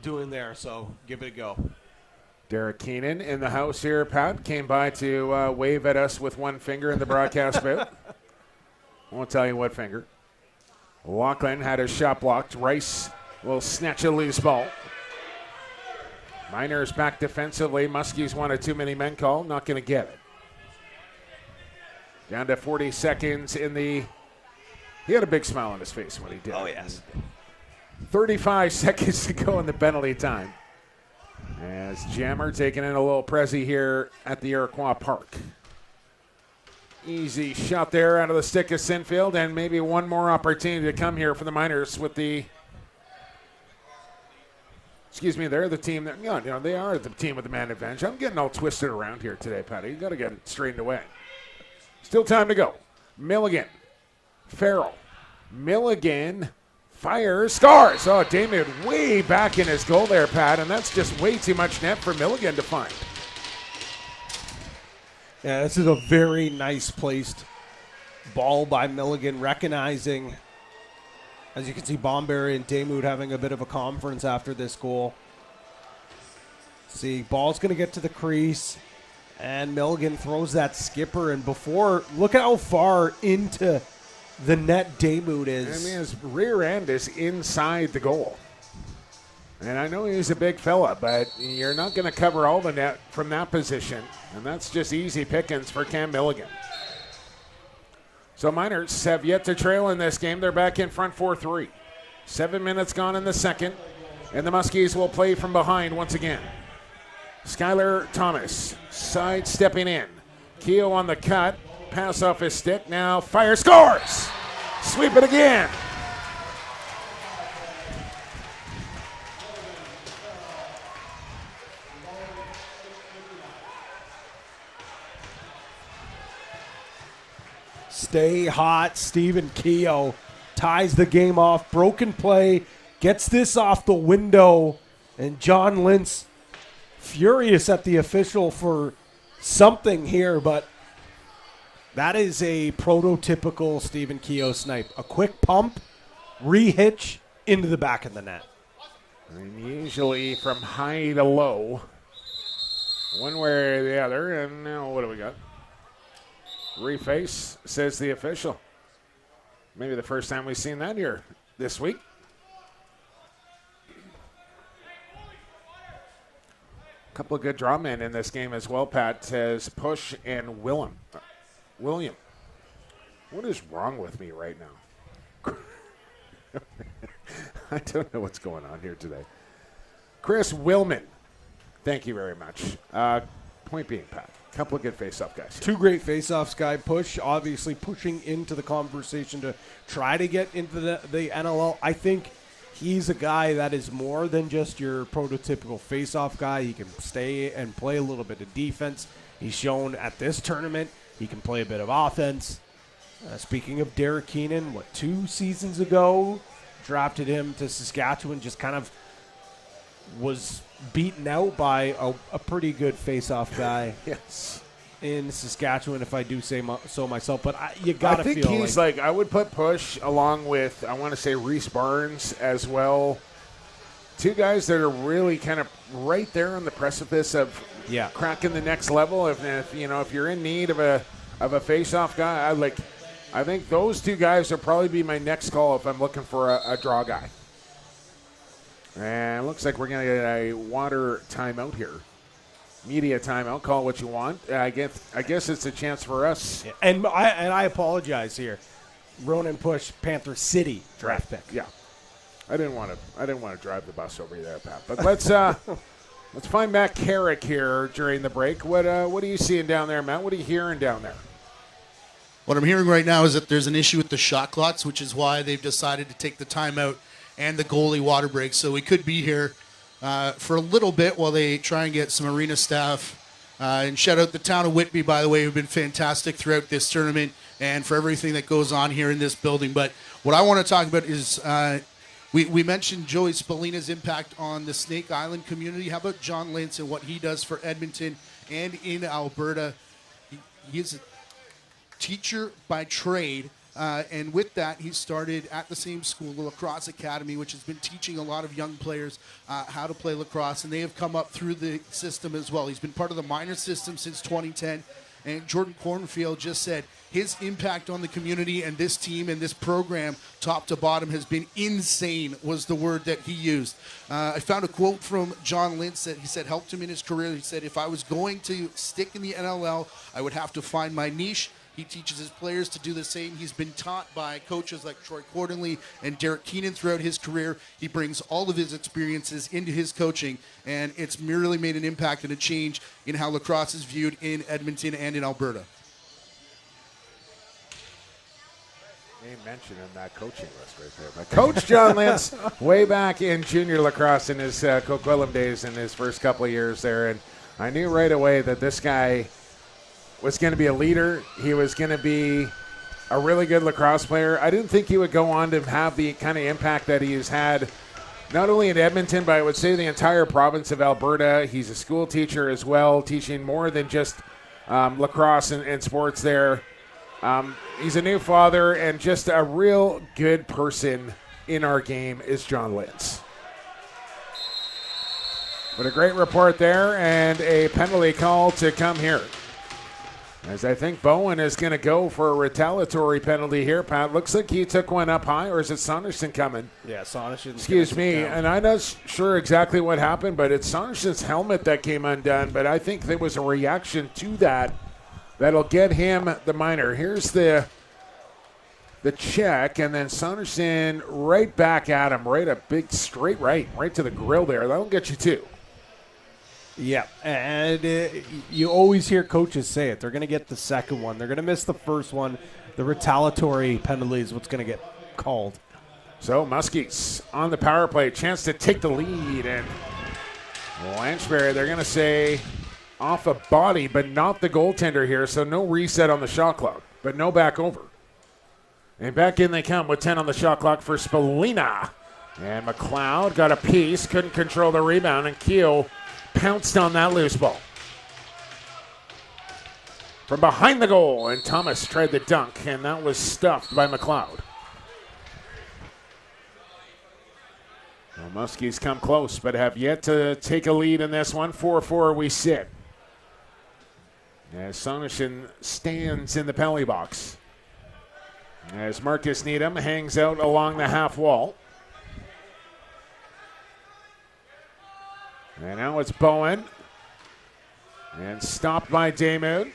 doing there, so give it a go. Derek Keenan in the house here, Pat. Came by to wave at us with one finger in the broadcast booth. I won't tell you what finger. Lachlan had his shot blocked. Rice will snatch a loose ball. Miners back defensively. Muskies wanted too many men call. Not going to get it. Down to 40 seconds in the... He had a big smile on his face when he did. Oh, yes. 35 seconds to go in the penalty time. As Jammer taking in a little Prezi here at the Iroquois Park. Easy shot there out of the stick of Sinfield, and maybe one more opportunity to come here for the Miners with the... Excuse me, they're the team that... they are the team with the man advantage. I'm getting all twisted around here today, Patty. You got to get it straightened away. Still time to go. Milligan. Farrell. Milligan fires. Scores. Oh, Damon way back in his goal there, Pat, and that's just way too much net for Milligan to find. Yeah, this is a very nice placed ball by Milligan, recognizing, as you can see, Bomberry and Damoud having a bit of a conference after this goal. See, ball's going to get to the crease, and Milligan throws that skipper, and look at how far into the net Damoud is. I mean, his rear end is inside the goal. And I know he's a big fella, but you're not going to cover all the net from that position. And that's just easy pickings for Cam Milligan. So Miners have yet to trail in this game. They're back in front 4-3. 7 minutes gone in the second. And the Muskies will play from behind once again. Skylar Thomas sidestepping in. Keogh on the cut. Pass off his stick. Now fire, scores! Sweep it again. Stay hot. Stephen Keogh ties the game off. Broken play. Gets this off the window. And John Lintz furious at the official for something here, but that is a prototypical Stephen Keogh snipe. A quick pump, rehitch into the back of the net. And usually from high to low, one way or the other. And now what do we got? Reface, says the official. Maybe the first time we've seen that here this week. A couple of good draw men in this game as well, Pat, says Push and William. What is wrong with me right now? I don't know what's going on here today. Chris Willman. Thank you very much. Point being, Pat, a couple of good face-off guys. Two great face-offs, Guy. Push, obviously pushing into the conversation to try to get into the NLL. I think he's a guy that is more than just your prototypical face-off guy. He can stay and play a little bit of defense. He's shown at this tournament he can play a bit of offense. Speaking of Derek Keenan, 2 seasons ago, drafted him to Saskatchewan, just kind of was beaten out by a pretty good face-off guy. Yes. In Saskatchewan, if I do say so myself. But you got to feel I think he's like, I would put Push along with, I want to say, Reese Barnes as well. Two guys that are really kind of right there on the precipice of cracking the next level. If you're in need of a face-off guy, I think those two guys will probably be my next call if I'm looking for a draw guy. And it looks like we're going to get a water timeout here. Media timeout. Call what you want. I guess it's a chance for us. Yeah. And I apologize here. Ronan Push, Panther City draft pick. Yeah, I didn't want to drive the bus over there, Pat. But let's find Matt Carrick here during the break. What are you seeing down there, Matt? What are you hearing down there? What I'm hearing right now is that there's an issue with the shot clocks, which is why they've decided to take the timeout and the goalie water break. So we could be here for a little bit while they try and get some arena staff. And shout out the town of Whitby, by the way, who've been fantastic throughout this tournament and for everything that goes on here in this building. But what I want to talk about is we mentioned Joey Spallina's impact on the Snake Island community. How about John Lintz and what he does for Edmonton and in Alberta? He is a teacher by trade. And with that, he started at the same school, the Lacrosse Academy, which has been teaching a lot of young players how to play lacrosse, and they have come up through the system as well. He's been part of the minor system since 2010, And Jordan Cornfield just said his impact on the community and this team and this program, top to bottom, has been insane, was the word that he used. I found a quote from John Lintz that he said helped him in his career. He said, if I was going to stick in the NLL, I would have to find my niche. He teaches his players to do the same. He's been taught by coaches like Troy Cordonley and Derek Keenan throughout his career. He brings all of his experiences into his coaching, and it's merely made an impact and a change in how lacrosse is viewed in Edmonton and in Alberta. Ain't mentioning that coaching list right there. But Coach John Lintz, way back in junior lacrosse in his Coquitlam days in his first couple of years there, and I knew right away that this guy was going to be a leader. He was going to be a really good lacrosse player. I didn't think he would go on to have the kind of impact that he has had, not only in Edmonton, but I would say the entire province of Alberta. He's a school teacher as well, teaching more than just lacrosse and sports there. He's a new father and just a real good person in our game is John Lintz. But a great report there and a penalty call to come here. As I think Bowen is going to go for a retaliatory penalty here, Pat. Looks like he took one up high, or is it Saunderson coming? Yeah, Saunderson. Excuse me, and I'm not sure exactly what happened, but it's Saunderson's helmet that came undone, but I think there was a reaction to that that'll get him the minor. Here's the check, and then Saunderson right back at him, right a big straight right to the grill there. That'll get you two. Yeah, and you always hear coaches say it. They're going to get the second one. They're going to miss the first one. The retaliatory penalty is what's going to get called. So Muskies on the power play. Chance to take the lead. And Lanchberry, they're going to say off a body, but not the goaltender here. So no reset on the shot clock, but no back over. And back in they come with 10 on the shot clock for Spalina. And McLeod got a piece, couldn't control the rebound, and Keel pounced on that loose ball. From behind the goal, and Thomas tried the dunk, and that was stuffed by McLeod. Well, Muskies come close, but have yet to take a lead in this one. 4-4 we sit. As Saunderson stands in the penalty box. As Marcus Needham hangs out along the half wall. And now it's Bowen. And stopped by Damoud.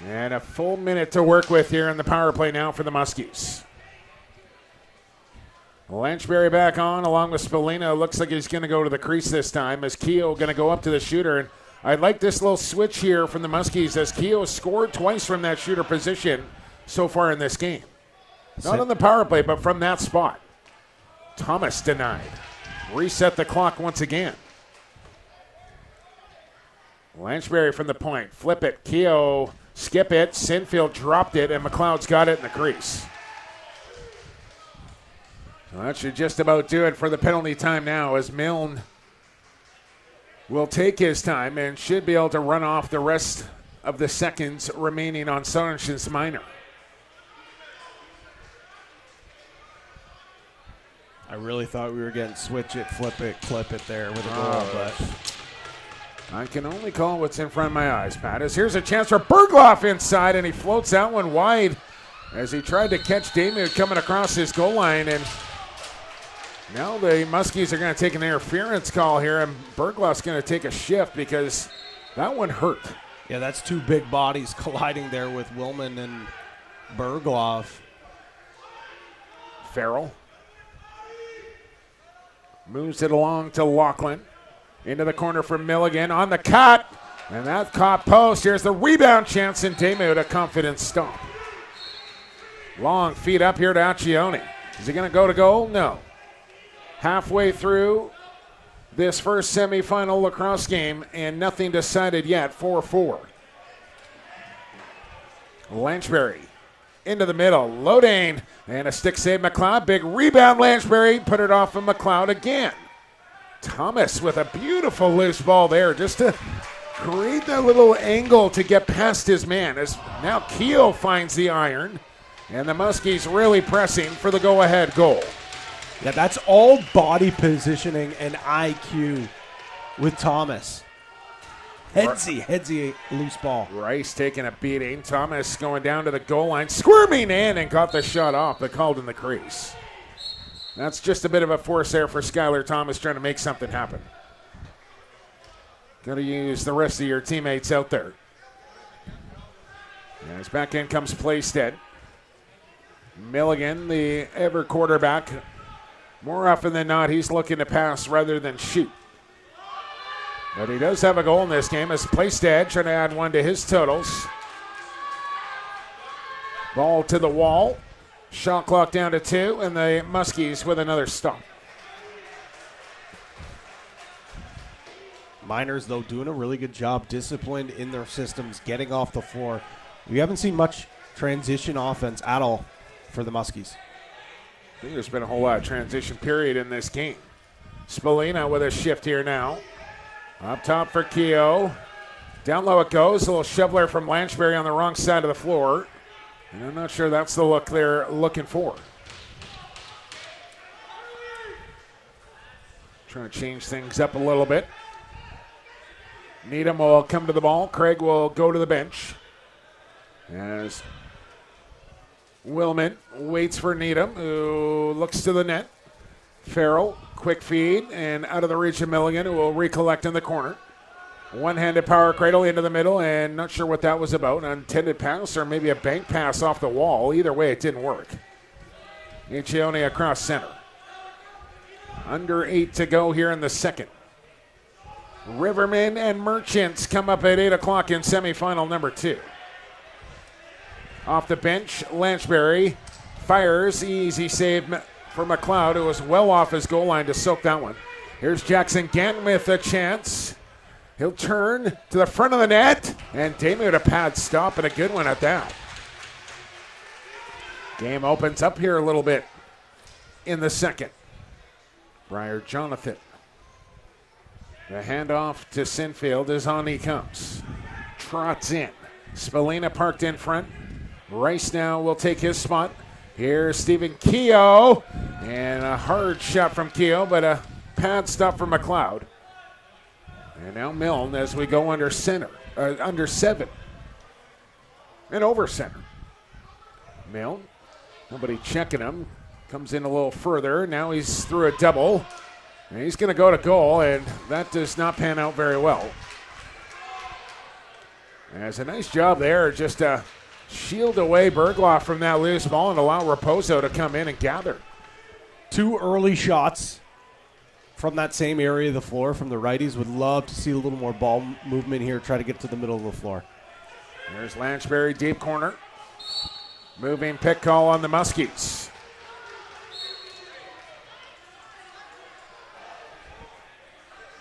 And a full minute to work with here in the power play now for the Muskies. Lanchberry back on along with Spalina. Looks like he's going to go to the crease this time as Keogh going to go up to the shooter. And I like this little switch here from the Muskies as Keogh scored twice from that shooter position so far in this game. Not on the power play, but from that spot. Thomas denied. Reset the clock once again. Lanchberry from the point. Flip it. Keogh skip it. Sinfield dropped it, and McLeod's got it in the crease. Well, that should just about do it for the penalty time now as Milne will take his time and should be able to run off the rest of the seconds remaining on Saunderson's minor. I really thought we were getting switch it, flip it, clip it there with a goal, but I can only call what's in front of my eyes, Pat. As here's a chance for Bergloff inside, and he floats that one wide as he tried to catch Damoud coming across his goal line. And now the Muskies are going to take an interference call here, and Bergloff's going to take a shift because that one hurt. Yeah, that's two big bodies colliding there with Willman and Bergloff. Farrell moves it along to Lachlan. Into the corner for Milligan on the cut. And that caught post. Here's the rebound chance, and Damoud a confident stop. Long feed up here to Accioni. Is he going to go to goal? No. Halfway through this first semifinal lacrosse game, and nothing decided yet. 4-4. Lanchberry into the middle. Lodane and a stick save McLeod. Big rebound Lanchberry. Put it off of McLeod again. Thomas with a beautiful loose ball there just to create that little angle to get past his man. As now Keogh finds the iron, and the Muskies really pressing for the go-ahead goal. Yeah, that's all body positioning and IQ with Thomas. Headsy loose ball. Rice taking a beating. Thomas going down to the goal line, squirming in and got the shot off, but called in the crease. That's just a bit of a force there for Skylar Thomas trying to make something happen. Got to use the rest of your teammates out there. As back in comes Playstead. Milligan, the ever quarterback. More often than not, he's looking to pass rather than shoot. But he does have a goal in this game as Playstead trying to add one to his totals. Ball to the wall. Shot clock down to 2, and the Muskies with another stop. Miners, though, doing a really good job, disciplined in their systems, getting off the floor. We haven't seen much transition offense at all for the Muskies. I think there's been a whole lot of transition period in this game. Spallina with a shift here now. Up top for Keogh. Down low it goes. A little shoveler from Lanchbury on the wrong side of the floor. And I'm not sure that's the look they're looking for. Trying to change things up a little bit. Needham will come to the ball. Craig will go to the bench. As Wilmot waits for Needham, who looks to the net. Farrell, quick feed, and out of the reach of Milligan, who will recollect in the corner. One-handed power cradle into the middle, and not sure what that was about. An intended pass or maybe a bank pass off the wall. Either way, it didn't work. Ichione across center. Under 8 to go here in the second. Rivermen and Merchants come up at 8 o'clock in semifinal number 2. Off the bench, Lanchbury fires. Easy save for McLeod, who was well off his goal line to soak that one. Here's Jackson Gant with a chance. He'll turn to the front of the net, and Damon with a pad stop, and a good one at that. Game opens up here a little bit in the second. Briar Jonathan. The handoff to Sinfield as on he comes. Trots in. Spallina parked in front. Rice now will take his spot. Here's Stephen Keogh, and a hard shot from Keogh, but a pad stop for McLeod. And now Milne as we go under 7 and over center. Milne, nobody checking him, comes in a little further. Now he's through a double, and he's going to go to goal, and that does not pan out very well. As a nice job there, just shield away Bergloff from that loose ball and allow Raposo to come in and gather. 2 early shots from that same area of the floor from the righties. Would love to see a little more ball movement here, try to get to the middle of the floor. There's Lanchbury, deep corner. Moving pick call on the Muskies.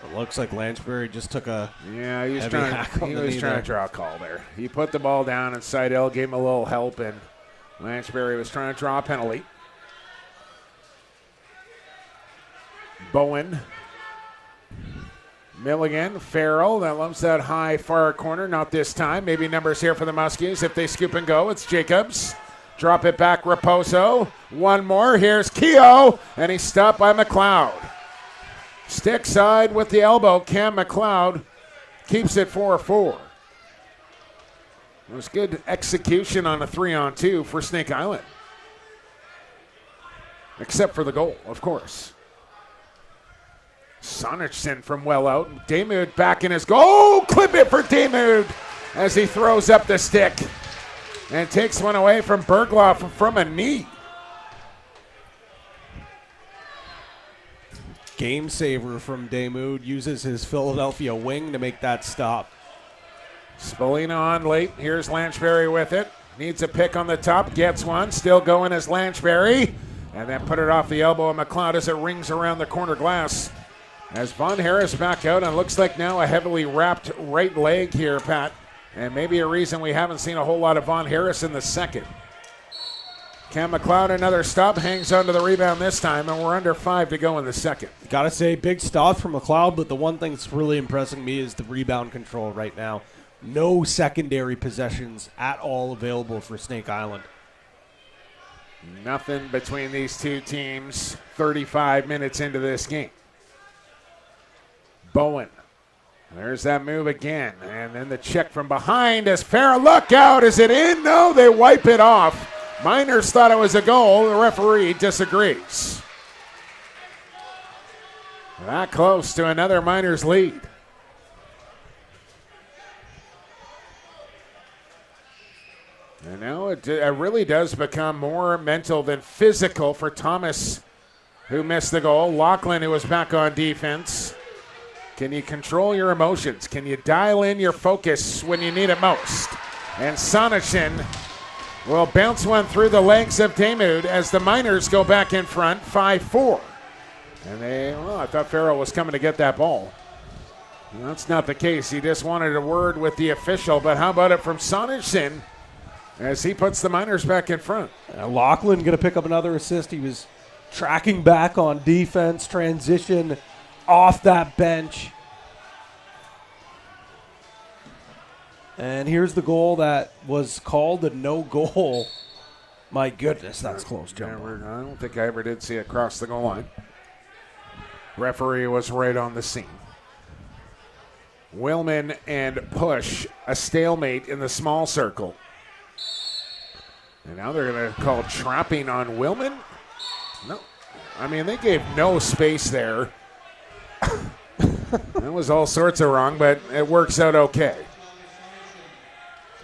It looks like Lanchbury just took a he was heavy hack on the knee trying there. to draw a call there. He put the ball down, and Seidel gave him a little help, and Lanchbury was trying to draw a penalty. Bowen. Milligan, Farrell, that loves that high far corner. Not this time. Maybe numbers here for the Muskies. If they scoop and go, it's Jacobs. Drop it back, Raposo. One more. Here's Keogh, and he's stopped by McLeod. Stick side with the elbow. Cam McLeod keeps it 4-4. It was good execution on a 3-on-2 for Snake Island. Except for the goal, of course. Sonichson from well out. Damoud back in his goal. Oh, clip it for Damoud as he throws up the stick and takes one away from Bergloff from a knee. Game saver from Damoud, uses his Philadelphia wing to make that stop. Spallina on late. Here's Lanchbury with it. Needs a pick on the top. Gets one. Still going as Lanchbury. And then put it off the elbow of McLeod as it rings around the corner glass. As Von Harris back out, and looks like now a heavily wrapped right leg here, Pat. And maybe a reason we haven't seen a whole lot of Von Harris in the second. Cam McLeod, another stop, hangs on to the rebound this time, and we're under 5 to go in the second. Got to say, big stop from McLeod, but the one thing that's really impressing me is the rebound control right now. No secondary possessions at all available for Snake Island. Nothing between these two teams 35 minutes into this game. Bowen There's that move again. And then the check from behind as Farrell. Look out. Is it in? No, they wipe it off. Miners thought it was a goal. The referee disagrees. That close to another Miners lead. And now it really does become more mental than physical for Thomas, who missed the goal. Lachlan, who was back on defense. Can you control your emotions? Can you dial in your focus when you need it most? And Sonachin will bounce one through the legs of Damoud as the Miners go back in front, 5-4. And I thought Farrell was coming to get that ball. That's not the case. He just wanted a word with the official, but how about it from Sonachin as he puts the Miners back in front? Lachlan going to pick up another assist. He was tracking back on defense, transition off that bench. And here's the goal that was called a no goal. My goodness, that's close, John. I don't think I ever did see it cross the goal line. Referee was right on the scene. Willman and Push, a stalemate in the small circle. And now they're going to call trapping on Willman? No. I mean, they gave no space there. That was all sorts of wrong, but it works out okay.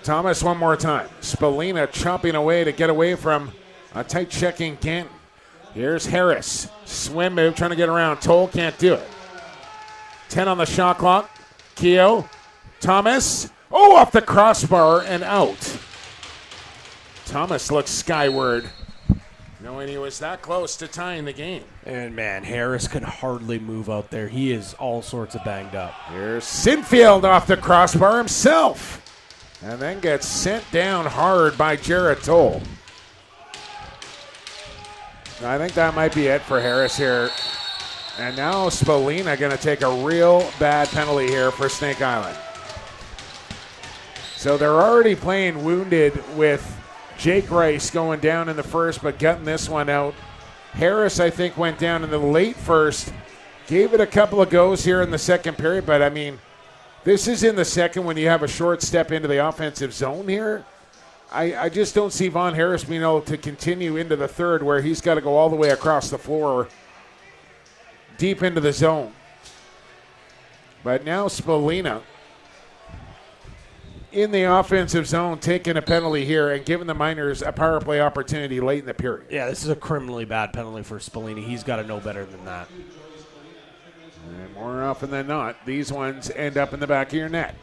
Thomas one more time. Spalina chopping away to get away from a tight checking Ganton. Here's Harris. Swim move, trying to get around. Toll can't do it. 10 on the shot clock. Keogh. Thomas. Oh, off the crossbar and out. Thomas looks skyward, knowing he was that close to tying the game. And, man, Harris could hardly move out there. He is all sorts of banged up. Here's Sinfield off the crossbar himself. And then gets sent down hard by Jared Toll. I think that might be it for Harris here. And now Spalina going to take a real bad penalty here for Snake Island. So they're already playing wounded with Jake Rice going down in the first, but gutting this one out. Harris, I think, went down in the late first. Gave it a couple of goes here in the second period, but, I mean, this is in the second when you have a short step into the offensive zone here. I just don't see Von Harris being able to continue into the third where he's got to go all the way across the floor deep into the zone. But now Spalina in the offensive zone taking a penalty here and giving the Miners a power play opportunity late in the period. Yeah, this is a criminally bad penalty for Spalini. He's got to know better than that. And more often than not, these ones end up in the back of your net.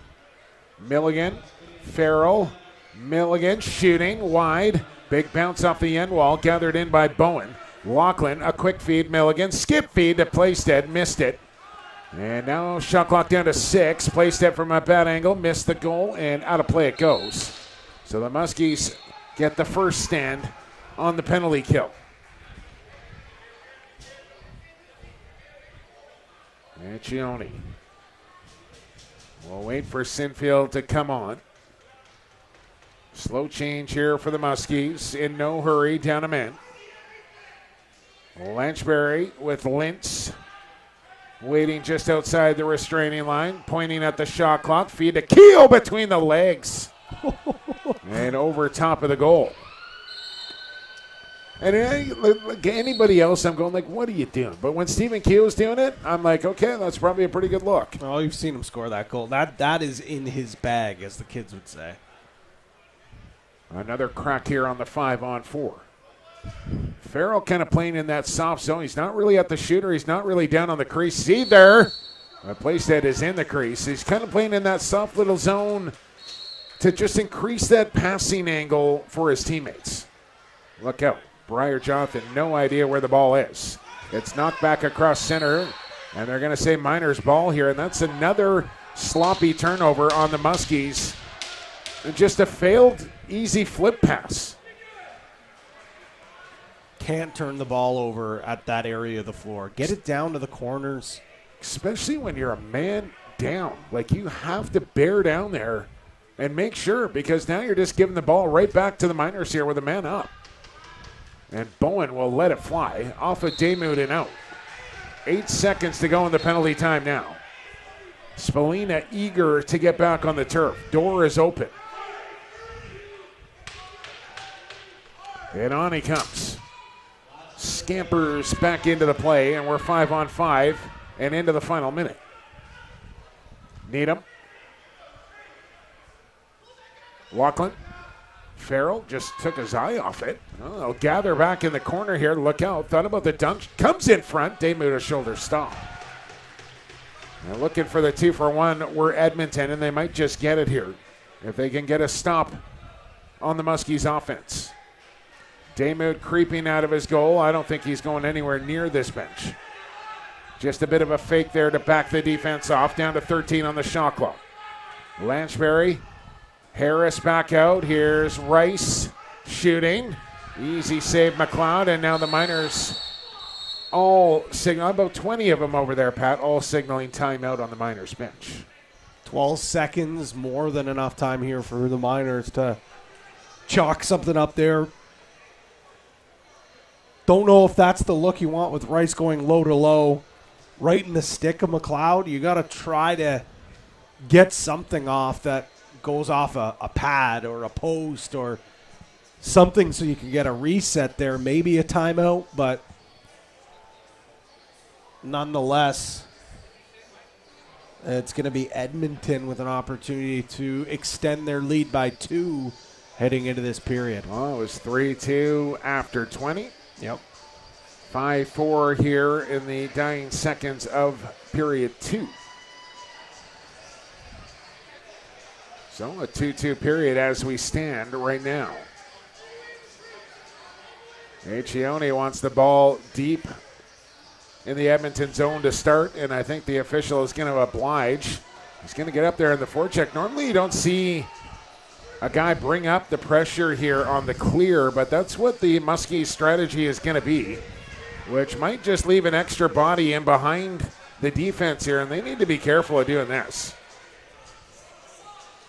Milligan, Farrell, Milligan shooting wide. Big bounce off the end wall, gathered in by Bowen. Lachlan, a quick feed. Milligan, skip feed to Playstead, missed it. And now shot clock down to 6. Playstead from a bad angle, missed the goal, and out of play it goes. So the Muskies get the first stand on the penalty kill. Mancioni will wait for Sinfield to come on. Slow change here for the Muskies. In no hurry, down a man. Lanchbury with Lintz. Waiting just outside the restraining line. Pointing at the shot clock. Feed to Keogh between the legs. And over top of the goal. And anybody else, I'm going like, what are you doing? But when Stephen Keogh's doing it, I'm like, okay, that's probably a pretty good look. Oh, you've seen him score that goal. That is in his bag, as the kids would say. Another crack here on the 5-on-4. Farrell kind of playing in that soft zone. He's not really at the shooter. He's not really down on the crease either. A place that is in the crease. He's kind of playing in that soft little zone to just increase that passing angle for his teammates. Look out. Briar Jonathan, no idea where the ball is. It's knocked back across center, and they're going to say Miners' ball here, and that's another sloppy turnover on the Muskies. And just a failed easy flip pass. Can't turn the ball over at that area of the floor. Get it down to the corners. Especially when you're a man down. Like, you have to bear down there and make sure, because now you're just giving the ball right back to the Miners here with a man up. And Bowen will let it fly off of Damoud and out. 8 seconds to go in the penalty time now. Spallina eager to get back on the turf. Door is open. And on he comes. Scampers back into the play, and we're 5-on-5 and into the final minute. Needham. Lachlan. Farrell just took his eye off it. Oh, they'll gather back in the corner here. Look out. Thought about the dunk. Comes in front. Damuda shoulder stop. Now looking for the 2-for-1 were Edmonton, and they might just get it here if they can get a stop on the Muskies offense. Damude creeping out of his goal. I don't think he's going anywhere near this bench. Just a bit of a fake there to back the defense off. Down to 13 on the shot clock. Lanchbury. Harris back out. Here's Rice shooting. Easy save, McLeod. And now the Miners all signal. About 20 of them over there, Pat, all signaling timeout on the Miners bench. 12 seconds, more than enough time here for the Miners to chalk something up there. Don't know if that's the look you want with Rice going low to low, right in the stick of McLeod. You got to try to get something off that goes off a pad or a post or something so you can get a reset there, maybe a timeout, but nonetheless, it's going to be Edmonton with an opportunity to extend their lead by 2 heading into this period. Well, it was 3-2 after 20. Yep. 5-4 here in the dying seconds of period 2. So a 2-2 period as we stand right now. Accioni wants the ball deep in the Edmonton zone to start, and I think the official is going to oblige. He's going to get up there in the forecheck. Normally you don't see a guy bring up the pressure here on the clear, but that's what the Muskies strategy is going to be, which might just leave an extra body in behind the defense here, and they need to be careful of doing this.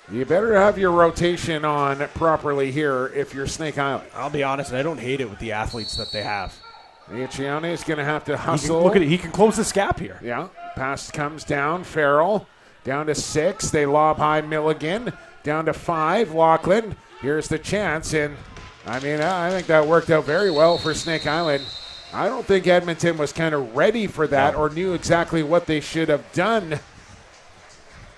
You better have your rotation on properly here if you're Snake Island. I'll be honest, I don't hate it with the athletes that they have. Accioni is going to have to hustle. He can close this gap here. Yeah, pass comes down. Farrell down to 6. They lob high Milligan. Down to 5. Lachlan. Here's the chance. And, I think that worked out very well for Snake Island. I don't think Edmonton was kind of ready for that or knew exactly what they should have done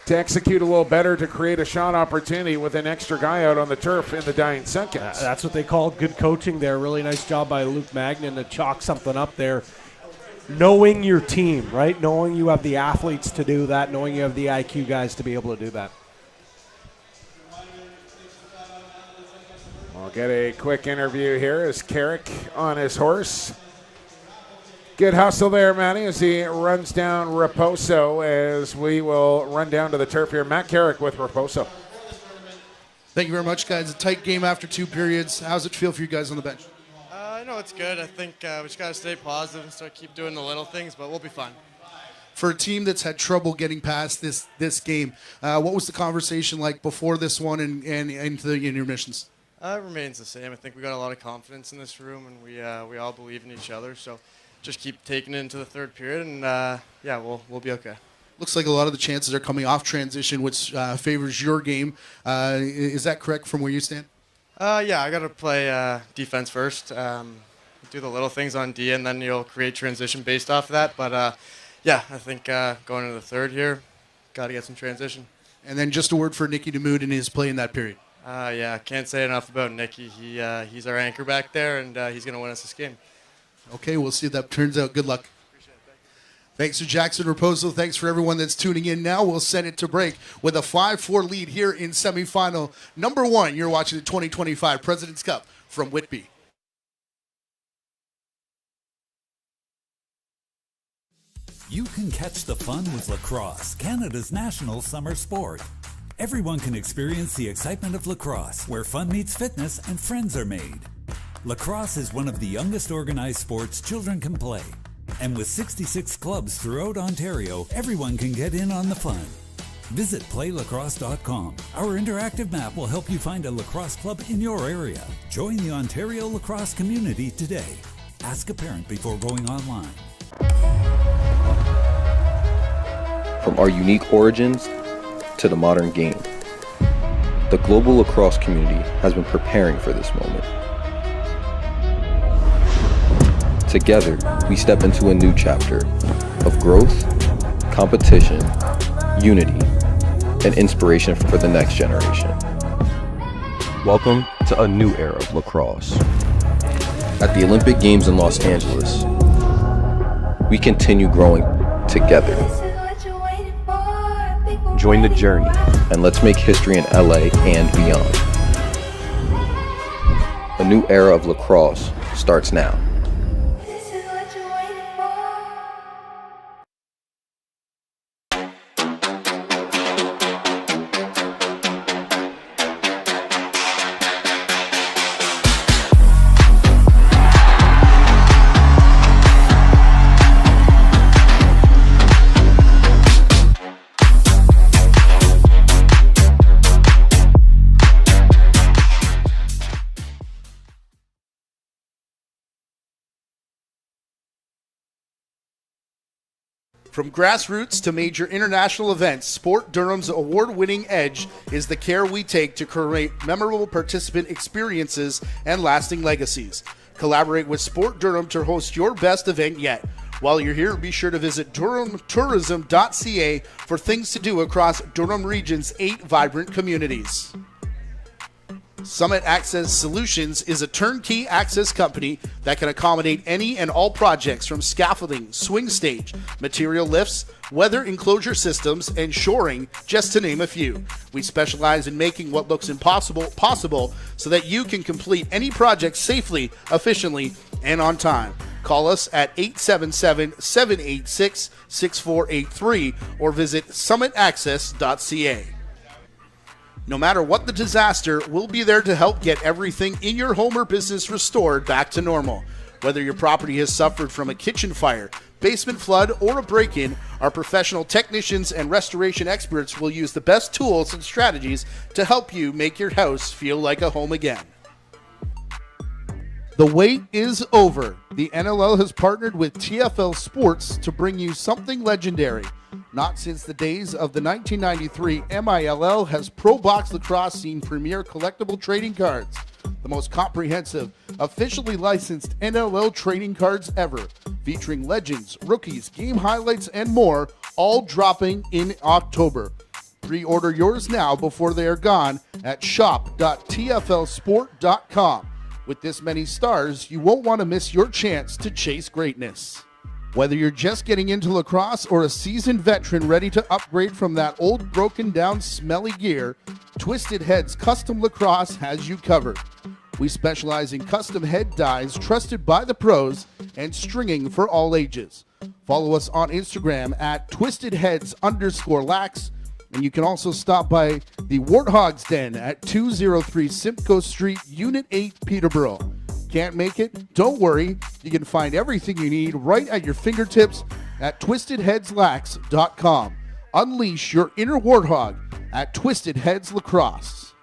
to execute a little better to create a shot opportunity with an extra guy out on the turf in the dying seconds. That's what they call good coaching there. Really nice job by Luke Magnan to chalk something up there. Knowing your team, right? Knowing you have the athletes to do that, knowing you have the IQ guys to be able to do that. We'll get a quick interview here as Carrick on his horse. Good hustle there, Matty, as he runs down Raposo, as we will run down to the turf here. Matt Carrick with Raposo. Thank you very much, guys. A tight game after 2 periods. How's it feel for you guys on the bench? I know it's good. I think we just got to stay positive and start keep doing the little things, but we'll be fine. For a team that's had trouble getting past this game, what was the conversation like before this one and into the intermissions? It remains the same. I think we got a lot of confidence in this room, and we all believe in each other. So just keep taking it into the third period, and we'll be okay. Looks like a lot of the chances are coming off transition, which favors your game. Is that correct from where you stand? I got to play defense first. Do the little things on D, and then you'll create transition based off of that. But I think going into the third here, got to get some transition. And then just a word for Nicky Damoud and his play in that period. Can't say enough about Nicky. He's our anchor back there, and he's going to win us this game. Okay, we'll see if that turns out. Good luck. Appreciate it. Thanks to Jackson Raposo. Thanks for everyone that's tuning in. Now we'll send it to break with a 5-4 lead here in semifinal number 1. You're watching the 2025 President's Cup from Whitby. You can catch the fun with lacrosse, Canada's national summer sport. Everyone can experience the excitement of lacrosse, where fun meets fitness and friends are made. Lacrosse is one of the youngest organized sports children can play. And with 66 clubs throughout Ontario, everyone can get in on the fun. Visit playlacrosse.com. Our interactive map will help you find a lacrosse club in your area. Join the Ontario lacrosse community today. Ask a parent before going online. From our unique origins to the modern game, the global lacrosse community has been preparing for this moment. Together, we step into a new chapter of growth, competition, unity, and inspiration for the next generation. Welcome to a new era of lacrosse. At the Olympic Games in Los Angeles, we continue growing together. Join the journey and let's make history in LA and beyond. A new era of lacrosse starts now. From grassroots to major international events, Sport Durham's award-winning edge is the care we take to create memorable participant experiences and lasting legacies. Collaborate with Sport Durham to host your best event yet. While you're here, be sure to visit durhamtourism.ca for things to do across Durham Region's 8 vibrant communities. Summit Access Solutions is a turnkey access company that can accommodate any and all projects from scaffolding, swing stage, material lifts, weather enclosure systems, and shoring, just to name a few. We specialize in making what looks impossible possible so that you can complete any project safely, efficiently, and on time. Call us at 877-786-6483 or visit summitaccess.ca. No matter what the disaster, we'll be there to help get everything in your home or business restored back to normal. Whether your property has suffered from a kitchen fire, basement flood, or a break-in, our professional technicians and restoration experts will use the best tools and strategies to help you make your house feel like a home again. The wait is over. The NLL has partnered with TFL Sports to bring you something legendary. Not since the days of the 1993 MILL has Pro Box Lacrosse seen premier collectible trading cards. The most comprehensive, officially licensed NLL trading cards ever, featuring legends, rookies, game highlights, and more, all dropping in October. Pre-order yours now before they are gone at shop.tflsport.com. With this many stars, you won't want to miss your chance to chase greatness. Whether you're just getting into lacrosse or a seasoned veteran ready to upgrade from that old broken down smelly gear, Twisted Heads Custom Lacrosse has you covered. We specialize in custom head dyes trusted by the pros and stringing for all ages. Follow us on Instagram at twistedheads_lax, and you can also stop by the Warthog's Den at 203 Simcoe Street, Unit 8, Peterborough. Can't make it? Don't worry. You can find everything you need right at your fingertips at twistedheadslax.com. Unleash your inner warthog at Twisted Heads Lacrosse.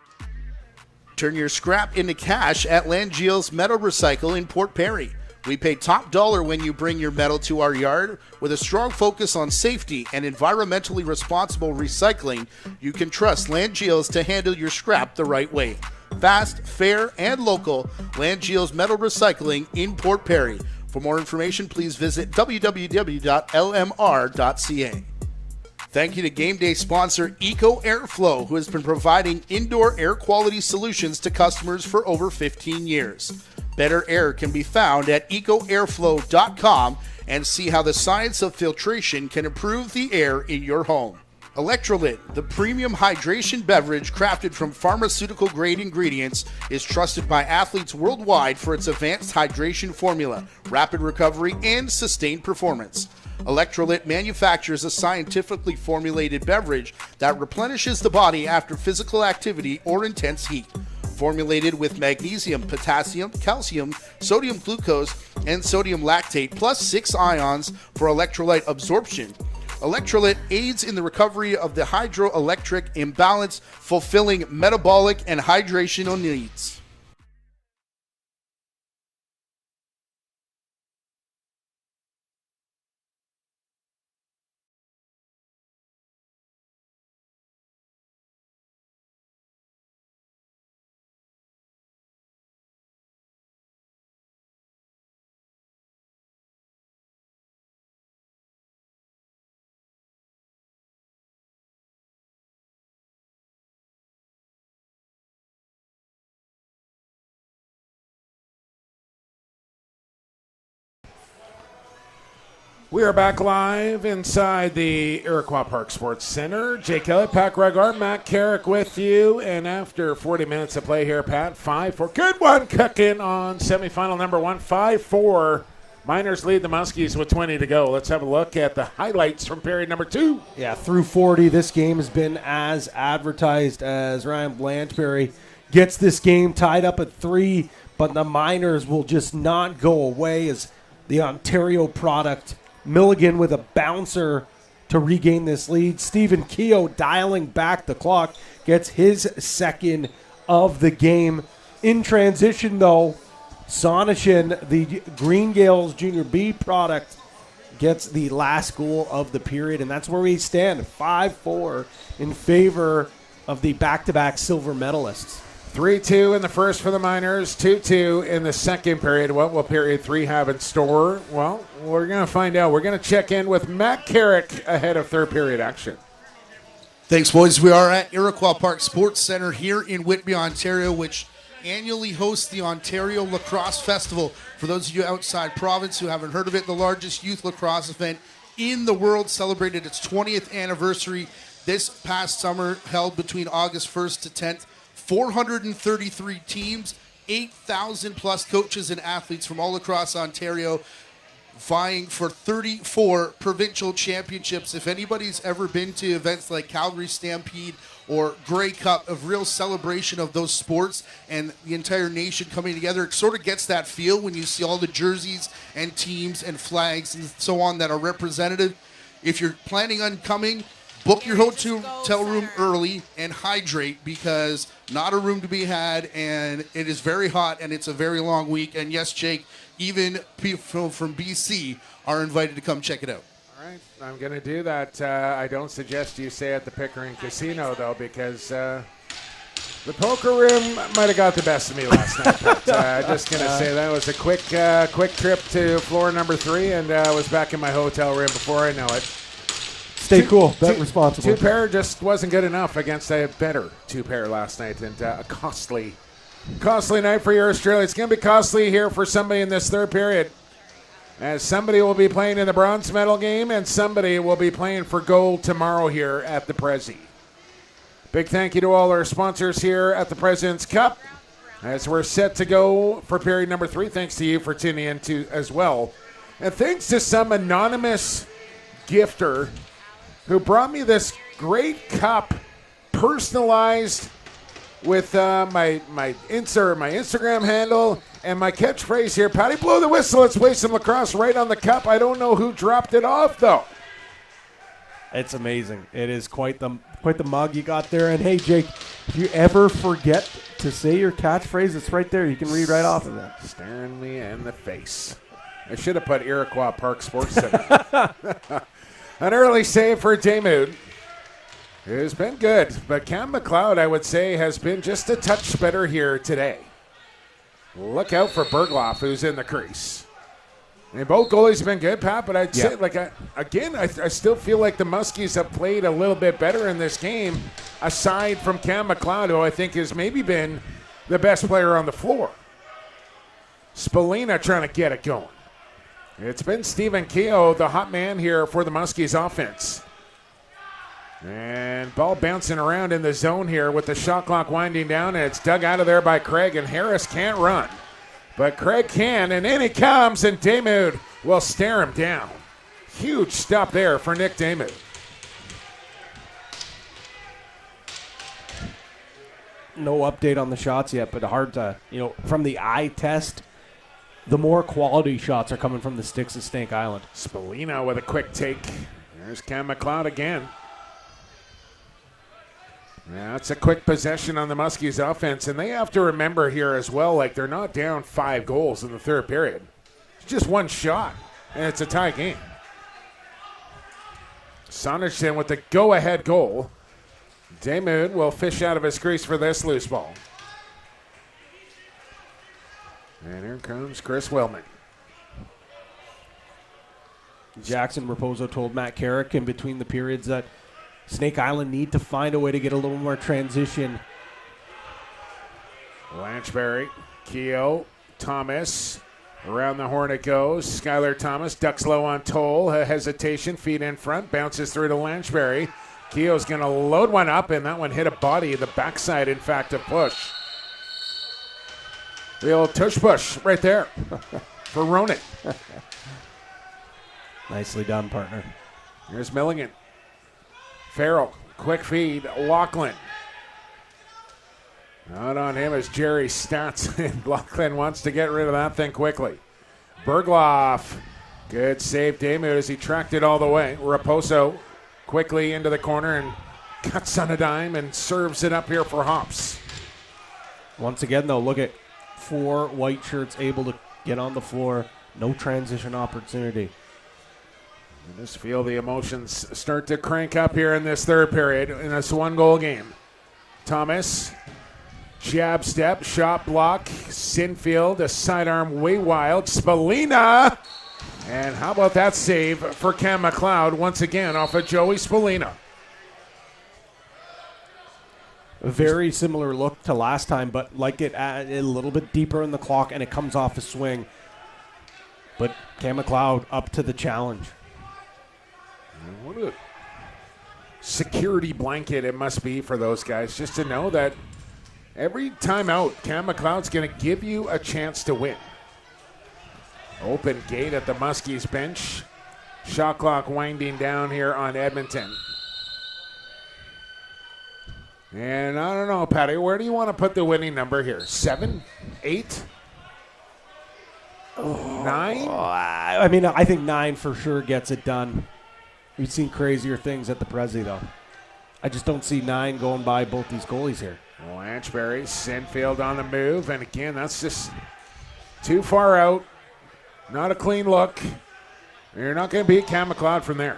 Turn your scrap into cash at Langeel's Metal Recycle in Port Perry. We pay top dollar when you bring your metal to our yard. With a strong focus on safety and environmentally responsible recycling, you can trust Langeel's to handle your scrap the right way. Fast, fair, and local, Langeel's Metal Recycling in Port Perry. For more information, please visit www.lmr.ca. Thank you to game day sponsor Eco Airflow, who has been providing indoor air quality solutions to customers for over 15 years. Better air can be found at ecoairflow.com and see how the science of filtration can improve the air in your home. Electrolyte, the premium hydration beverage crafted from pharmaceutical-grade ingredients, is trusted by athletes worldwide for its advanced hydration formula, rapid recovery, and sustained performance. Electrolyte manufactures a scientifically formulated beverage that replenishes the body after physical activity or intense heat. Formulated with magnesium, potassium, calcium, sodium glucose, and sodium lactate, plus 6 ions for electrolyte absorption. Electrolyte aids in the recovery of the hydroelectric imbalance, fulfilling metabolic and hydrational needs. We are back live inside the Iroquois Park Sports Centre. Jake Elliott, Pat Gregar, Matt Carrick with you. And after 40 minutes of play here, Pat, 5-4. Good one cooking on semifinal number 1. 5-4. Miners lead the Muskies with 20 to go. Let's have a look at the highlights from period number 2. Yeah, through 40, this game has been as advertised as Ryan Blanchberry gets this game tied up at 3, but the Miners will just not go away as the Ontario product. Milligan with a bouncer to regain this lead. Stephen Keogh dialing back the clock gets his second of the game. In transition, though, Sonishin, the Green Gales Junior B product, gets the last goal of the period, and that's where we stand, 5-4 in favor of the back-to-back silver medalists. 3-2 in the first for the Miners, 2-2 in the second period. What will period 3 have in store? Well, we're going to find out. We're going to check in with Matt Carrick ahead of third period action. Thanks, boys. We are at Iroquois Park Sports Centre here in Whitby, Ontario, which annually hosts the Ontario Lacrosse Festival. For those of you outside province who haven't heard of it, the largest youth lacrosse event in the world, celebrated its 20th anniversary this past summer, held between August 1st to 10th. 433 teams, 8,000 plus coaches and athletes from all across Ontario vying for 34 provincial championships. If anybody's ever been to events like Calgary Stampede or Grey Cup, of real celebration of those sports and the entire nation coming together, it sort of gets that feel when you see all the jerseys and teams and flags and so on that are representative. If you're planning on coming, book your hotel room early and hydrate, because not a room to be had, and it is very hot, and it's a very long week. And yes, Jake, even people from BC are invited to come check it out. All right, I'm going to do that. I don't suggest you stay at the Pickering Casino, though, because the poker room might have got the best of me last night. But just going to say that was a quick trip to floor number 3, and I was back in my hotel room before I know it. Stay cool, bet responsibly. 2-pair just wasn't good enough against a better 2-pair last night, and a costly night for your Australia. It's going to be costly here for somebody in this third period, as somebody will be playing in the bronze medal game and somebody will be playing for gold tomorrow here at the Prezi. Big thank you to all our sponsors here at the President's Cup as we're set to go for period number 3. Thanks to you for tuning in too as well, and thanks to some anonymous gifter who brought me this great cup personalized with my Instagram handle and my catchphrase here. Patty, blow the whistle. Let's play some lacrosse right on the cup. I don't know who dropped it off, though. It's amazing. It is quite the mug you got there. And, hey, Jake, if you ever forget to say your catchphrase, it's right there. You can read right off of it. Staring me in the face. I should have put Iroquois Park Sports Centre. An early save for Damoud, who's been good. But Cam McLeod, I would say, has been just a touch better here today. Look out for Bergloff, who's in the crease. I mean, both goalies have been good, Pat, but I'd say, I still feel like the Muskies have played a little bit better in this game, aside from Cam McLeod, who I think has maybe been the best player on the floor. Spallina trying to get it going. It's been Stephen Keogh, the hot man here for the Muskies offense. And ball bouncing around in the zone here with the shot clock winding down, and it's dug out of there by Craig, and Harris can't run. But Craig can, and in he comes, and Damoud will stare him down. Huge stop there for Nick Damoud. No update on the shots yet, but hard to, from the eye test, the more quality shots are coming from the sticks of Snake Island. Spallina with a quick take. There's Cam McLeod again. Yeah, that's a quick possession on the Muskies offense, and they have to remember here as well, like they're not down 5 goals in the third period. It's just one shot, and it's a tie game. Sonderson with the go-ahead goal. Damoud will fish out of his crease for this loose ball. And here comes Chris Wellman. Jackson Raposo told Matt Carrick in between the periods that Snake Island need to find a way to get a little more transition. Lanchberry, Keogh, Thomas, Around the horn it goes. Skylar Thomas ducks low on Toll. A hesitation, feet in front, bounces through to Lanchberry. Keogh's going to load one up, and that one hit a body, the backside, in fact, of push. The old tush push right there for Ronan. Nicely done, partner. Here's Milligan. Farrell, quick feed. Lachlan. Out on him is Jerry Stats, and Lachlan wants to get rid of that thing quickly. Bergloff. Good save, Damu, as he tracked it all the way. Raposo quickly into the corner and cuts on a dime and serves it up here for Hops. Once again, though, look at 4 white shirts able to get on the floor. No transition opportunity. I just feel the emotions start to crank up here in this third period in this 1-goal game. Thomas, jab step, shot block. Sinfield, a sidearm way wild. Spalina. And how about that save for Cam McLeod once again off of Joey Spalina. A very similar look to last time, but like it a little bit deeper in the clock, and it comes off a swing. But Cam McLeod up to the challenge. What a security blanket it must be for those guys, just to know that every time out, Cam McLeod's going to give you a chance to win. Open gate at the Muskies bench. Shot clock winding down here on Edmonton. And I don't know, Patty, where do you want to put the winning number here? 7? 8? 9? I mean, I think 9 for sure gets it done. We've seen crazier things at the Prezi, though. I just don't see 9 going by both these goalies here. Lanchberry, Sinfield on the move, and again, that's just too far out. Not a clean look. You're not going to beat Cam McLeod from there.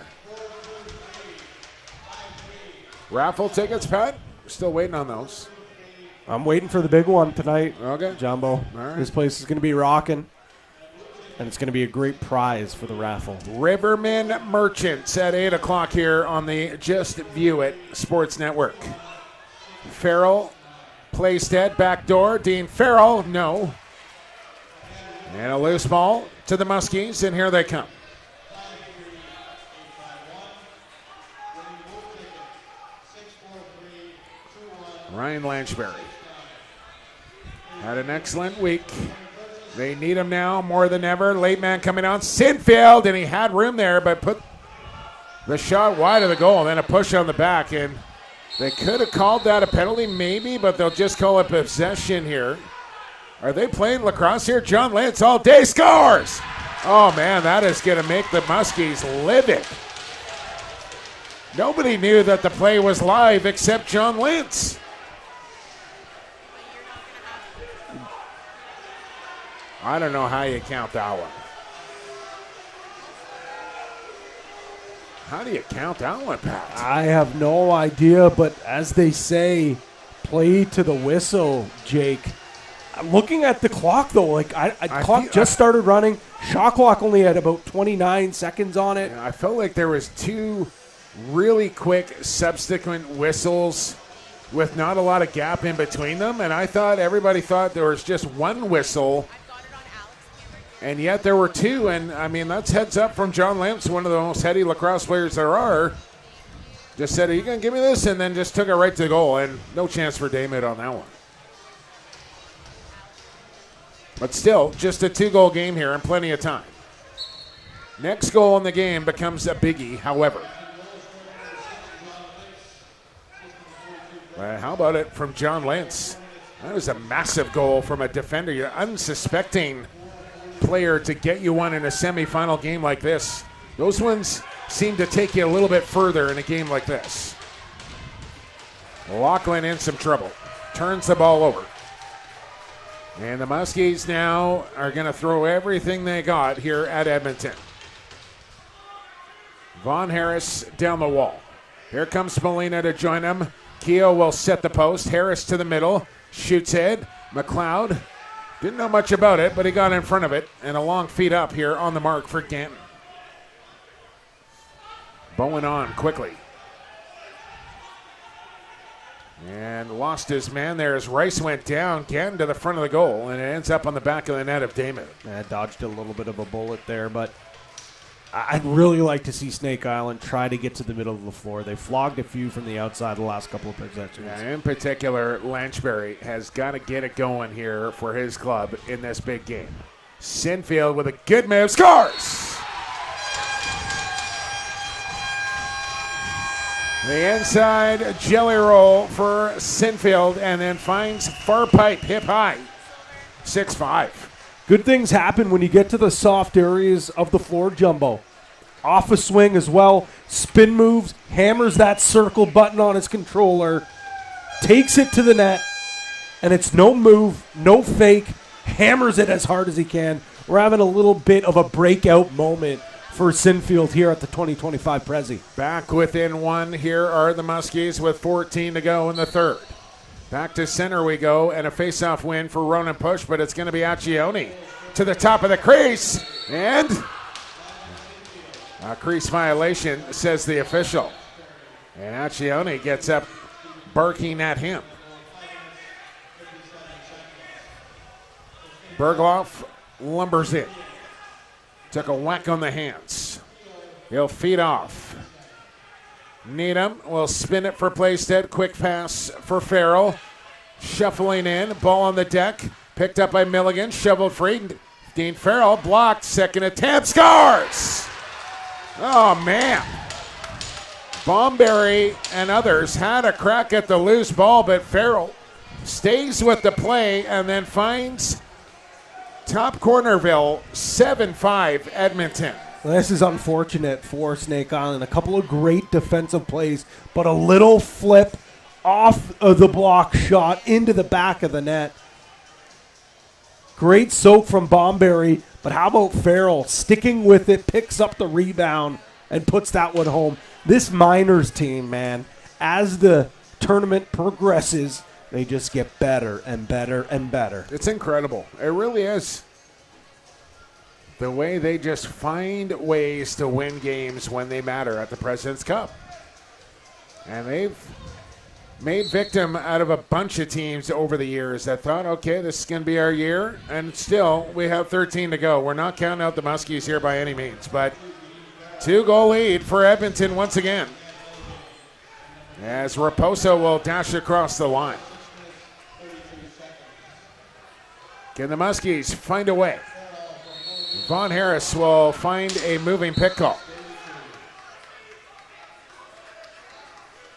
Raffle tickets, Pat? Still waiting on those. I'm waiting for the big one tonight. Okay. Jumbo. All right. This place is going to be rocking, and it's going to be a great prize for the raffle. Riverman Merchants at 8 o'clock here on the Just View It Sports Network. Farrell, Playstead, back door. Dean Farrell, no. And a loose ball to the Muskies, and here they come. Ryan Lanchberry had an excellent week. They need him now more than ever. Late man coming on. Sinfield, and he had room there, but put the shot wide of the goal. And then a push on the back, and they could have called that a penalty maybe, but they'll just call it possession here. Are they playing lacrosse here? John Lentz all day scores. Oh, man, that is going to make the Muskies livid. Nobody knew that the play was live except John Lentz. I don't know how you count that one. How do you count that one, Pat? I have no idea, but as they say, play to the whistle, Jake. I'm looking at the clock, though. Like, clock just started running. Shot clock only had about 29 seconds on it. Yeah, I felt like there was 2 really quick subsequent whistles with not a lot of gap in between them, and I thought everybody thought there was just 1 whistle. And yet there were 2, and, I mean, that's heads up from John Lamps, one of the most heady lacrosse players there are. Just said, are you going to give me this? And then just took it right to the goal, and no chance for Daymid on that one. But still, just a 2-goal game here and plenty of time. Next goal in the game becomes a biggie, however. How about it from John Lentz? That was a massive goal from a defender. You're unsuspecting player to get you one in a semifinal game like this. Those ones seem to take you a little bit further in a game like this. Lachlan in some trouble. Turns the ball over. And the Muskies now are going to throw everything they got here at Edmonton. Von Harris down the wall. Here comes Molina to join him. Keogh will set the post. Harris to the middle. Shoots it. McLeod didn't know much about it, but he got in front of it. And a long feed up here on the mark for Ganton. Bowen on quickly. And lost his man there as Rice went down, getting to the front of the goal, and it ends up on the back of the net of Damon. Dodged a little bit of a bullet there, but I'd really like to see Snake Island try to get to the middle of the floor. They flogged a few from the outside the last couple of possessions. Yeah, in particular, Lanchbury has got to get it going here for his club in this big game. Sinfield with a good move, scores! The inside jelly roll for Sinfield, and then finds far pipe, hip high, 6-5. Good things happen when you get to the soft areas of the floor, Jumbo. Off a swing as well, spin moves, hammers that circle button on his controller, takes it to the net, and it's no move, no fake, hammers it as hard as he can. We're having a little bit of a breakout moment for Sinfield here at the 2025 Prezi. Back within one here are the Muskies with 14 to go in the third. Back to center we go, and a face-off win for Ronan Push, but it's going to be Accioni to the top of the crease, and a crease violation, says the official. And Accioni gets up barking at him. Bergloff lumbers in. Took a whack on the hands. He'll feed off. Needham will spin it for Playstead. Quick pass for Farrell. Shuffling in. Ball on the deck. Picked up by Milligan. Shoveled free. Dean Farrell blocked. Second attempt. Scores! Oh, man. Bomberry and others had a crack at the loose ball, but Farrell stays with the play and then finds top Cornerville, 7-5 Edmonton. Well, this is unfortunate for Snake Island. A couple of great defensive plays, but a little flip off of the block shot into the back of the net. Great soak from Bomberry, but how about Farrell sticking with it, picks up the rebound, and puts that one home. This Miners team, man, as the tournament progresses, they just get better and better and better. It's incredible. It really is. The way they just find ways to win games when they matter at the President's Cup. And they've made victim out of a bunch of teams over the years that thought, okay, this is going to be our year. And still, we have 13 to go. We're not counting out the Muskies here by any means. But 2-goal lead for Edmonton once again, as Raposo will dash across the line. Can the Muskies find a way? Von Harris will find a moving pick call.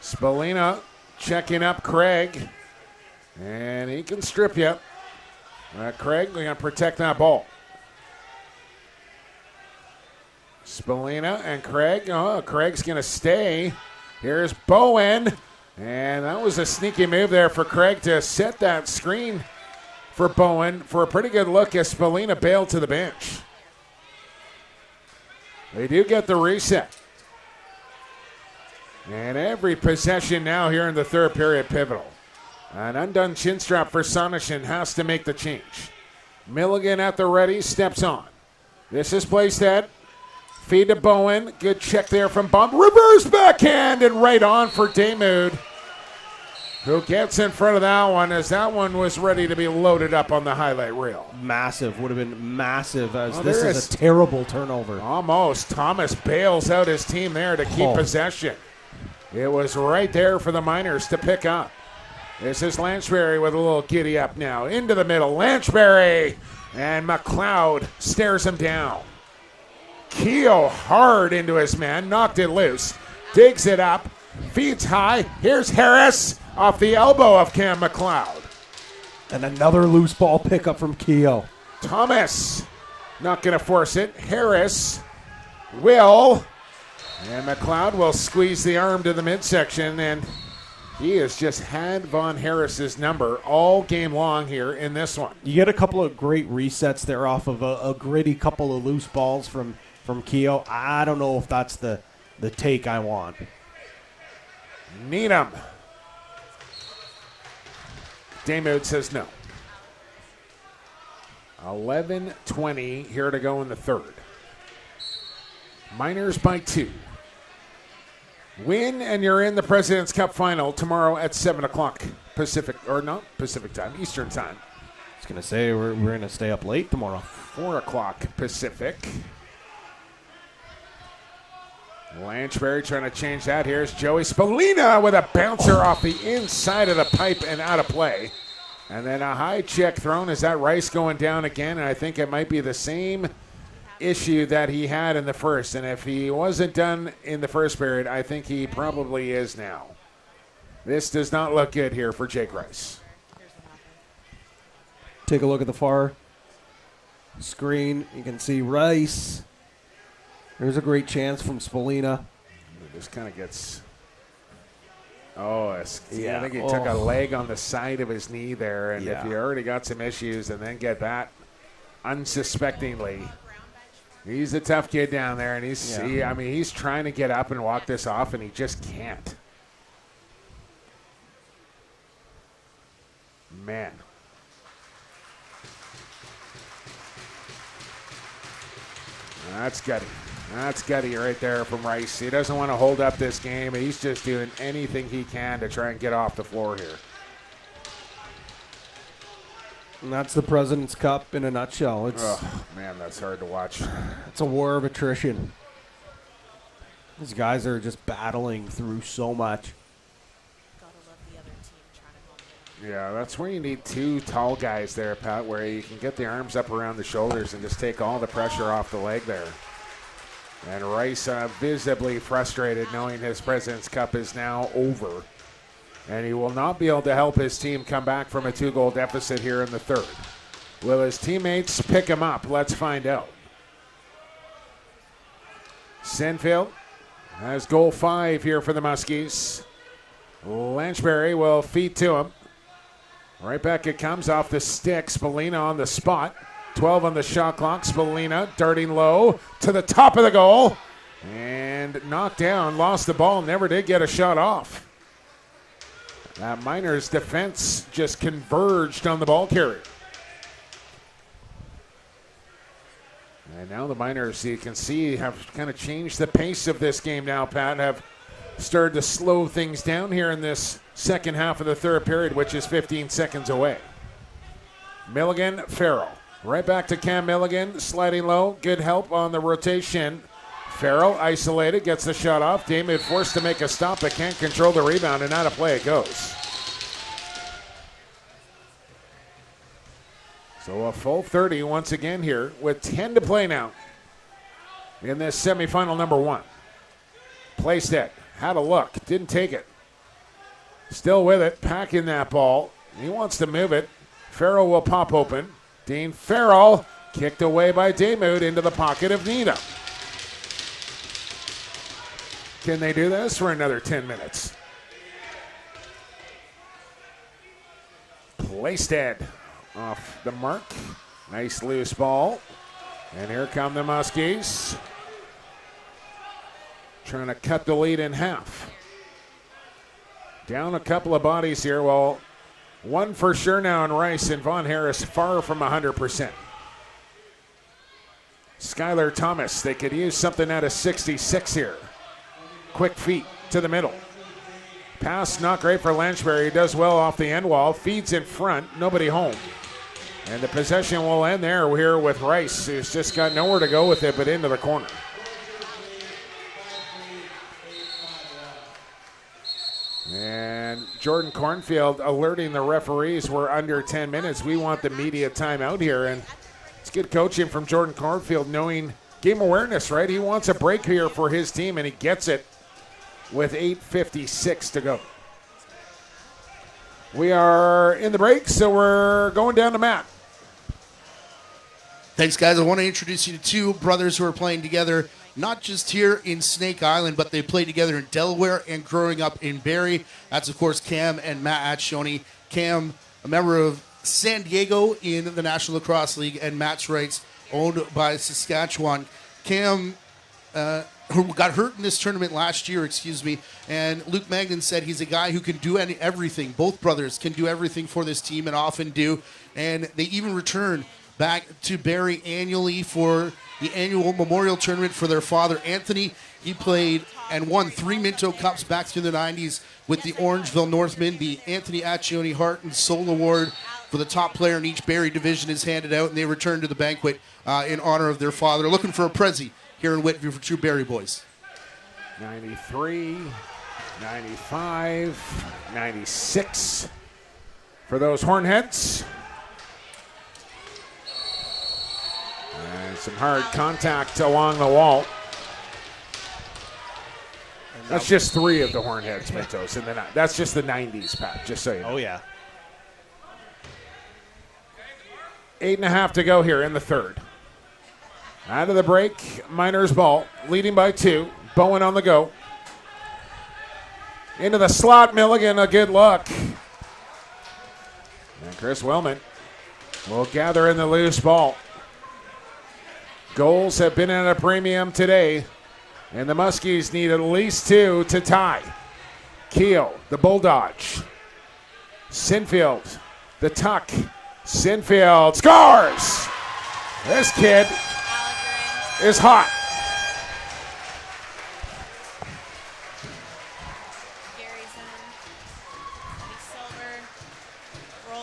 Spallina checking up Craig, and he can strip you. Craig, we're going to protect that ball. Spallina and Craig. Oh, Craig's going to stay. Here's Bowen, and that was a sneaky move there for Craig to set that screen for Bowen for a pretty good look as Spallina bailed to the bench. They do get the reset. And every possession now here in the third period pivotal. An undone chin strap for Sonishin has to make the change. Milligan at the ready, steps on. This is Playstead. Feed to Bowen. Good check there from Bomb. Reverse backhand and right on for Damoud, who gets in front of that one as that one was ready to be loaded up on the highlight reel. Massive. Would have been massive as this is a terrible turnover. Almost. Thomas bails out his team there to keep possession. It was right there for the Miners to pick up. This is Lanchbury with a little giddy up now. Into the middle. Lanchbury. And McLeod stares him down. Keogh hard into his man. Knocked it loose. Digs it up. Feeds high. Here's Harris off the elbow of Cam McLeod. And another loose ball pickup from Keogh. Thomas not going to force it. Harris will. And McLeod will squeeze the arm to the midsection, and he has just had Von Harris's number all game long here in this one. You get a couple of great resets there off of a gritty couple of loose balls from Keogh. I don't know if that's the take I want. Needham. Damoud says no. 11:20 here to go in the third. Miners by 2. Win, and you're in the President's Cup final tomorrow at 7 o'clock Pacific, or not Pacific time, Eastern time. I was going to say, we're going to stay up late tomorrow. 4 o'clock Pacific. Lanchberry trying to change that. Here's Joey Spallina with a bouncer off the inside of the pipe and out of play. And then a high check thrown. Is that Rice going down again? And I think it might be the same issue that he had in the first. And if he wasn't done in the first period, I think he probably is now. This does not look good here for Jake Rice. Take a look at the far screen. You can see Rice. There's a great chance from Spallina. This kind of gets... I think he Oh. took a leg on the side of his knee there. And Yeah. if you already got some issues and then get that unsuspectingly... He's a tough kid down there, and he's trying to get up and walk this off, and he just can't. Man. That's gutty. That's gutty right there from Rice. He doesn't want to hold up this game. He's just doing anything he can to try and get off the floor here. And that's the President's Cup in a nutshell. Man, that's hard to watch. It's a war of attrition. These guys are just battling through so much. Yeah, that's where you need two tall guys there, Pat, where you can get the arms up around the shoulders and just take all the pressure off the leg there. And Rice visibly frustrated knowing his President's Cup is now over. And he will not be able to help his team come back from a 2-goal deficit here in the third. Will his teammates pick him up? Let's find out. Sinfield has goal 5 here for the Muskies. Lanchberry will feed to him. Right back it comes off the stick. Spallina on the spot. 12 on the shot clock. Spallina darting low to the top of the goal. And knocked down. Lost the ball. Never did get a shot off. That Miners defense just converged on the ball carrier. And now the Miners, you can see, have kind of changed the pace of this game now, Pat, have started to slow things down here in this second half of the third period, which is 15 seconds away. Milligan, Farrell. Right back to Cam Milligan, sliding low. Good help on the rotation. Farrell isolated, gets the shot off. Damon forced to make a stop, but can't control the rebound, and out of play it goes. So a full 30 once again here with 10 to play now in this semifinal number 1. Placed it, had a look, didn't take it. Still with it, packing that ball. He wants to move it. Farrell will pop open. Dean Farrell kicked away by Damoud into the pocket of Nita. Can they do this for another 10 minutes? Playstead off the mark. Nice loose ball. And here come the Muskies. Trying to cut the lead in half. Down a couple of bodies here. Well, one for sure now in Rice, and Von Harris far from 100%. Skylar Thomas, they could use something out of 66 here. Quick feet to the middle. Pass not great for Lanchberry. He does well off the end wall. Feeds in front. Nobody home. And the possession will end there here with Rice, who's just got nowhere to go with it but into the corner. And Jordan Cornfield alerting the referees we're under 10 minutes. We want the media timeout here. And it's good coaching from Jordan Cornfield, knowing game awareness, right? He wants a break here for his team, and he gets it with 8:56 to go. We are in the break, so we're going down to Matt. Thanks, guys. I want to introduce you to two brothers who are playing together, not just here in Snake Island, but they play together in Delaware and growing up in Barrie. That's, of course, Cam and Matt Atshoni. Cam, a member of San Diego in the National Lacrosse League, and Matt's rights owned by Saskatchewan. Cam who got hurt in this tournament last year, and Luke Magnan said he's a guy who can do everything. Both brothers can do everything for this team and often do, and they even return back to Barrie annually for the annual memorial tournament for their father, Anthony. He played and won 3 Minto Cups back through the 90s with the Orangeville Northmen. The Anthony Accioni Heart and Soul Award for the top player in each Barrie division is handed out, and they return to the banquet in honor of their father. Looking for a Prezi here in Whitby for two Barrie boys. 93, 95, 96 for those Hornheads. And some hard contact along the wall. That's just 3 of the Hornheads, Mintos. And that's just the 90s, Pat, just so you know. Oh, yeah. 8.5 to go here in the third. Out of the break, Miners ball, leading by 2. Bowen on the go. Into the slot, Milligan, a good look. And Chris Wellman will gather in the loose ball. Goals have been at a premium today, and the Muskies need at least 2 to tie. Keel, the bull dodge. Sinfield, the tuck. Sinfield scores! This kid is hot.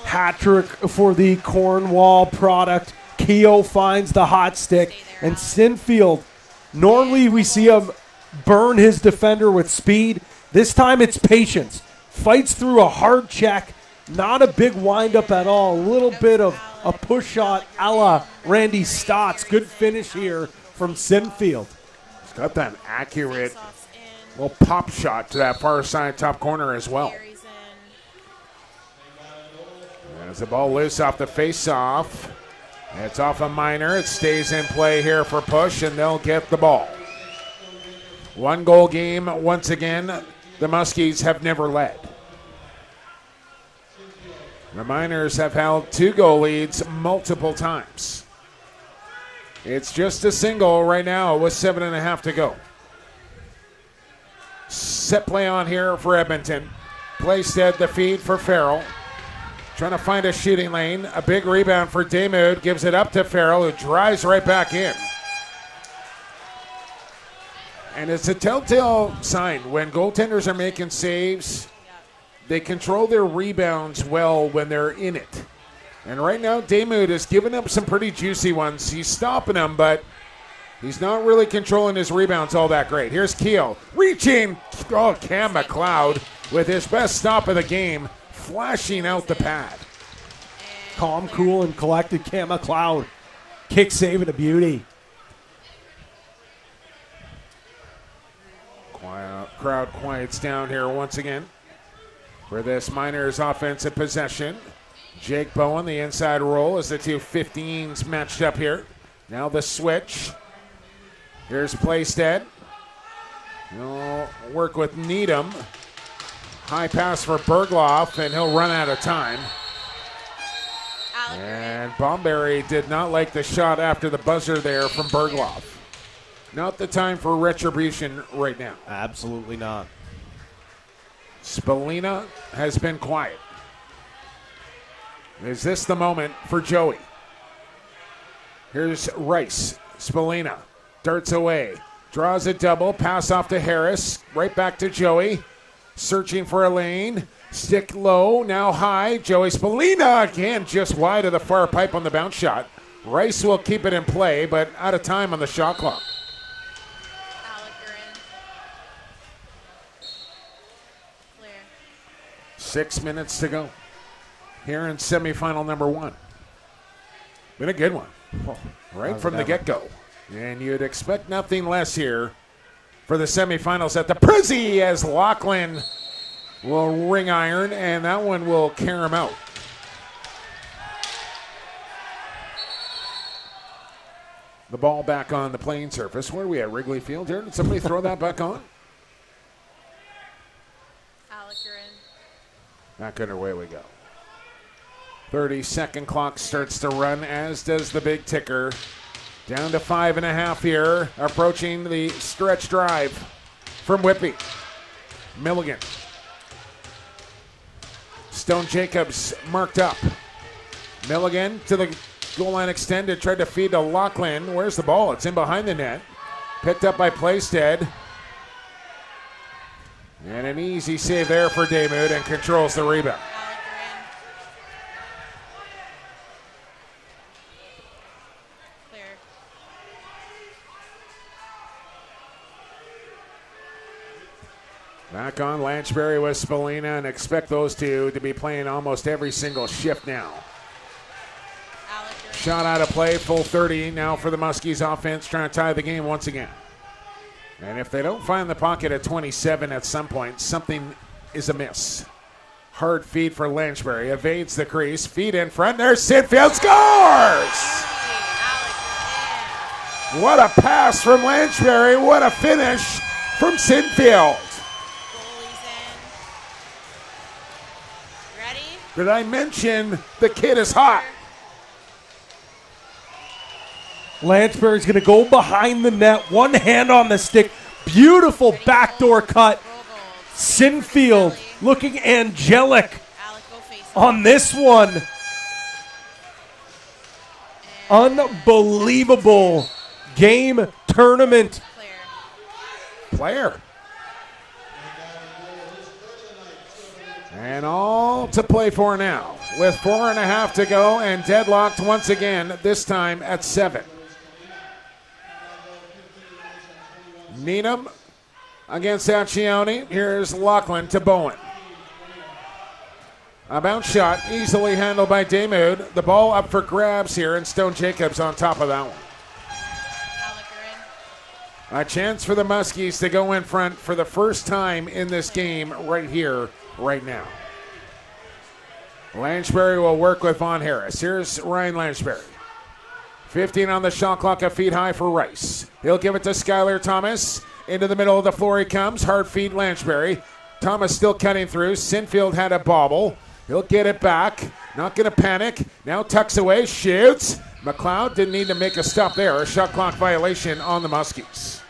Hat trick for the Cornwall product. Keogh finds the hot stick, and Sinfield, normally we see him burn his defender with speed. This time it's patience. Fights through a hard check, not a big windup at all. A little bit of a push shot a la Randy Stotts. Good finish here from Sinfield. He's got that accurate little pop shot to that far side top corner as well. As the ball loose off the face-off. It's off a Miner. It stays in play here for push, and they'll get the ball. 1-goal game once again. The Muskies have never led. The Miners have held 2-goal leads multiple times. It's just a single right now with 7.5 to go. Set play on here for Edmonton. Playstead the feed for Farrell. Trying to find a shooting lane. A big rebound for Damoud. Gives it up to Farrell, who drives right back in. And it's a telltale sign when goaltenders are making saves. They control their rebounds well when they're in it. And right now, Damoud has given up some pretty juicy ones. He's stopping them, but he's not really controlling his rebounds all that great. Here's Keel reaching. Oh, Cam McLeod with his best stop of the game, flashing out the pad. Calm, cool, and collected Cam McLeod. Kick saving a beauty. Crowd quiets down here once again for this Miners offensive possession. Jake Bowen, the inside roll as the two 15s matched up here. Now the switch. Here's Playstead. He'll work with Needham. High pass for Bergloff, and he'll run out of time. And Bomberry did not like the shot after the buzzer there from Bergloff. Not the time for retribution right now. Absolutely not. Spallina has been quiet. Is this the moment for Joey? Here's Rice. Spallina darts away. Draws a double. Pass off to Harris. Right back to Joey. Searching for a lane. Stick low. Now high. Joey Spallina again just wide of the far pipe on the bounce shot. Rice will keep it in play, but out of time on the shot clock. 6 minutes to go here in semifinal number 1. Been a good one, right from the get-go. And you'd expect nothing less here for the semifinals at the Prezi as Lachlan will ring iron, and that one will carry him out. The ball back on the playing surface. Where are we at, Wrigley Field here? Did somebody throw that back on? Not good, away we go. 30-second clock starts to run, as does the big ticker. Down to 5.5 here, approaching the stretch drive from Whitby. Milligan. Stone Jacobs marked up. Milligan to the Goal line extended, tried to feed to Lachlan. Where's the ball? It's in behind the net. Picked up by Playstead. And an easy save there for Daymud, and controls the rebound. Back on Lanchbury with Spallina, and expect those two to be playing almost every single shift now. Shot out of play, full 30 now for the Muskies offense, trying to tie the game once again. And if they don't find the pocket at 27 at some point, something is amiss. Hard feed for Lanchbury, evades the crease, feed in front, there's Sinfield, scores! What a pass from Lanchbury, what a finish from Sinfield. Did I mention the kid is hot? Lanchbury's going to go behind the net, one hand on the stick. Beautiful backdoor cut. Sinfield looking angelic on this one. Unbelievable game tournament. Player. And all to play for now, with 4.5 to go and deadlocked once again, this time at 7. Needham against Accioni. Here's Lachlan to Bowen. A bounce shot, easily handled by Daymud. The ball up for grabs here, and Stone Jacobs on top of that one. A chance for the Muskies to go in front for the first time in this game right here, right now. Lanchbury will work with Von Harris. Here's Ryan Lanchbury. 15 on the shot clock, a feet high for Rice. He'll give it to Skylar Thomas. Into the middle of the floor he comes. Hard feed Lanchbury. Thomas still cutting through. Sinfield had a bobble. He'll get it back. Not going to panic. Now tucks away, shoots. McLeod didn't need to make a stop there. A shot clock violation on the Muskies.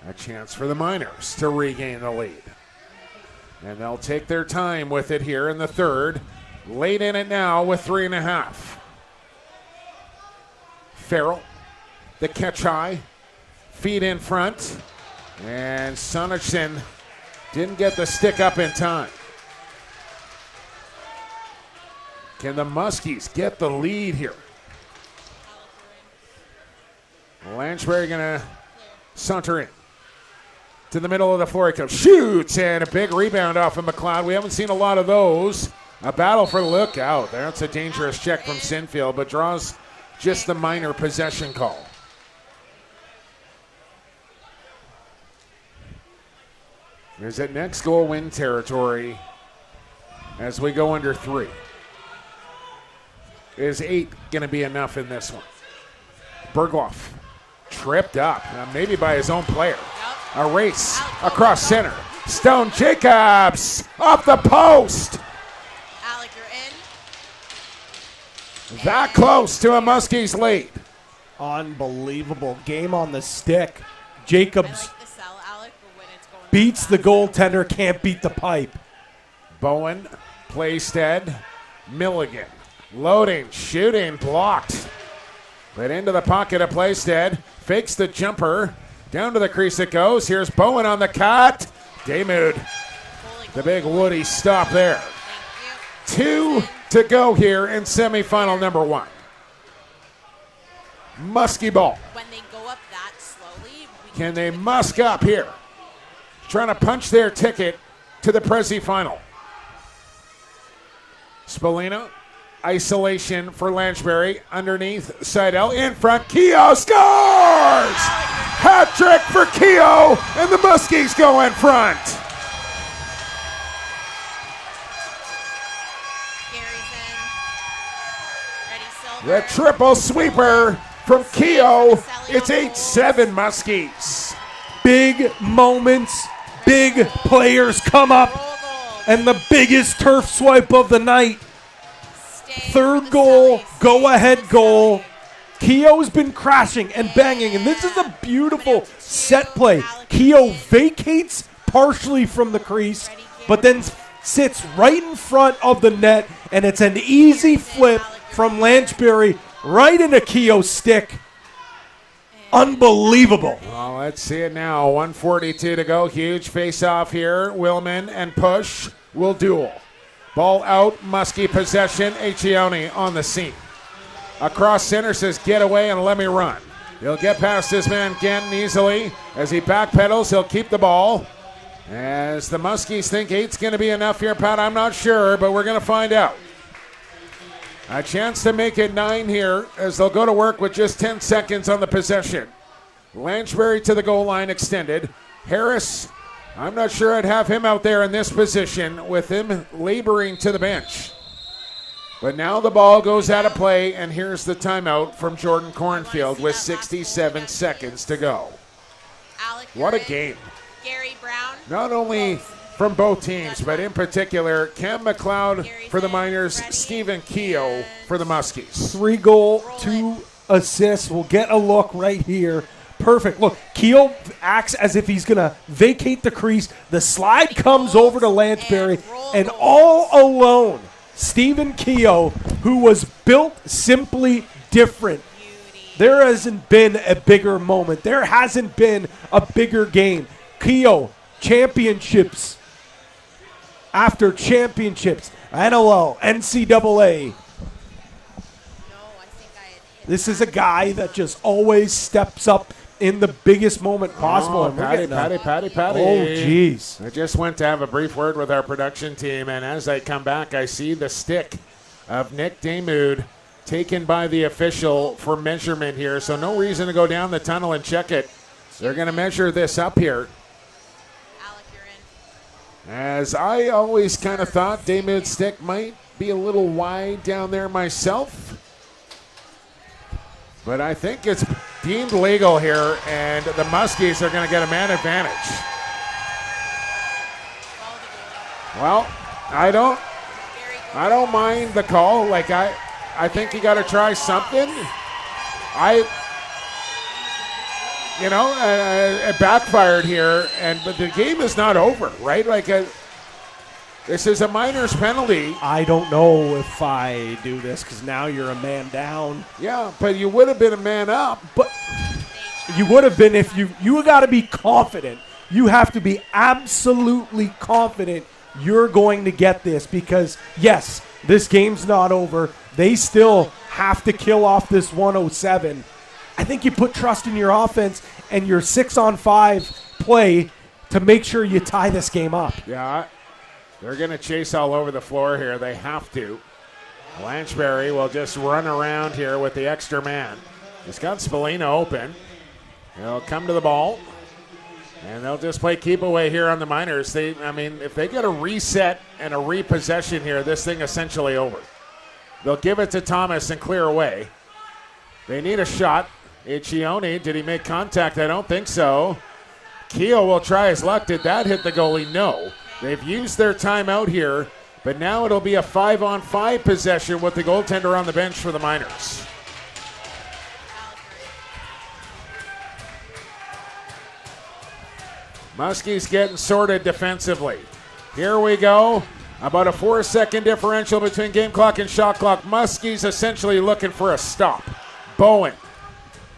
A chance for the Miners to regain the lead. And they'll take their time with it here in the third. Late in it now with 3.5. Farrell, the catch high. Feet in front. And Sonnichsen didn't get the stick up in time. Can the Muskies get the lead here? Lanchbury going to saunter in. To the middle of the floor he comes. Shoots, and a big rebound off of McLeod. We haven't seen a lot of those. A battle for the lookout. That's a dangerous check from Sinfield, but draws just the minor possession call. Is it next goal win territory as we go under 3? Is 8 going to be enough in this one? Bergloff tripped up, maybe by his own player. A race across center. Stone Jacobs off the post. Alec, you're in. That close to a Muskies lead. Unbelievable game on the stick. Jacobs I like the sell, Alec, but when it's going beats the goaltender, can't beat the pipe. Bowen, Playstead, Milligan. Loading, shooting, blocked. But into the pocket of Playstead. Fakes the jumper. Down to the crease it goes. Here's Bowen on the cut. Daymud, the big woody stop there. 2 to go here in semifinal number 1. Muskie ball. when they go up that slowly, Can they musk up here? Trying to punch their ticket to the Prezi final. Spallina, isolation for Lanchbury. Underneath, Seidel in front. Keogh scores! Hat trick for Keogh, and the Muskies go in front. Gary's in. Ready, Silver. The triple sweeper from Keogh. It's 8-7 Muskies. Big moments, big players come up, and the biggest turf swipe of the night. Third goal, go-ahead goal. Keogh's been crashing and banging, and this is a beautiful set play. Keogh vacates partially from the crease, but then sits right in front of the net, and it's an easy flip from Lanchbury right into Keogh's stick. Unbelievable. Well, let's see it now. 1:42 to go. Huge face-off here. Willman and Push will duel. Ball out. Muskie possession. Echione on the scene. Across center says, get away and let me run. He'll get past his man Ganton easily. As he backpedals, he'll keep the ball. As the Muskies think 8's going to be enough here, Pat, I'm not sure, but we're going to find out. A chance to make it 9 here as they'll go to work with just 10 seconds on the possession. Lanchbury to the goal line extended. Harris, I'm not sure I'd have him out there in this position with him laboring to the bench. But now the ball goes out of play, and here's the timeout from Jordan Cornfield with 67 seconds to go. What a game. Gary Brown. Not only from both teams, but in particular, Cam McLeod for the Miners, Stephen Keogh for the Muskies. 3 goal, 2 assists. We'll get a look right here. Perfect. Look, Keogh acts as if he's going to vacate the crease. The slide comes over to Lanchbury, and all alone, Stephen Keogh, who was built simply different. There hasn't been a bigger moment. There hasn't been a bigger game. Keogh, championships after championships, NLL, NCAA. This is a guy that just always steps up in the biggest moment possible. Oh, Patty. Oh, jeez. I just went to have a brief word with our production team, and as I come back, I see the stick of Nick Damoud taken by the official for measurement here, so no reason to go down the tunnel and check it. They're going to measure this up here. As I always kind of thought Damoud's stick might be a little wide down there myself. But I think it's deemed legal here, and the Muskies are going to get a man advantage. Well, I don't mind the call. Like, I think you got to try something. It backfired here, but the game is not over, right? This is a Miners penalty. I don't know if I do this because now you're a man down. Yeah, but you would have been a man up. But you would have been if you got to be confident. You have to be absolutely confident you're going to get this because, yes, this game's not over. They still have to kill off this 107. I think you put trust in your offense and your 6-on-5 play to make sure you tie this game up. Yeah, they're going to chase all over the floor here. They have to. Lanchbury will just run around here with the extra man. He's got Spallina open. He'll come to the ball, and they'll just play keep away here on the Miners. If they get a reset and a repossession here, this thing essentially over. They'll give it to Thomas and clear away. They need a shot. Echione, did he make contact? I don't think so. Keogh will try his luck. Did that hit the goalie? No. They've used their timeout here, but now it'll be a 5-on-5 possession with the goaltender on the bench for the Miners. Muskies getting sorted defensively. Here we go. About a 4-second differential between game clock and shot clock. Muskies essentially looking for a stop. Bowen.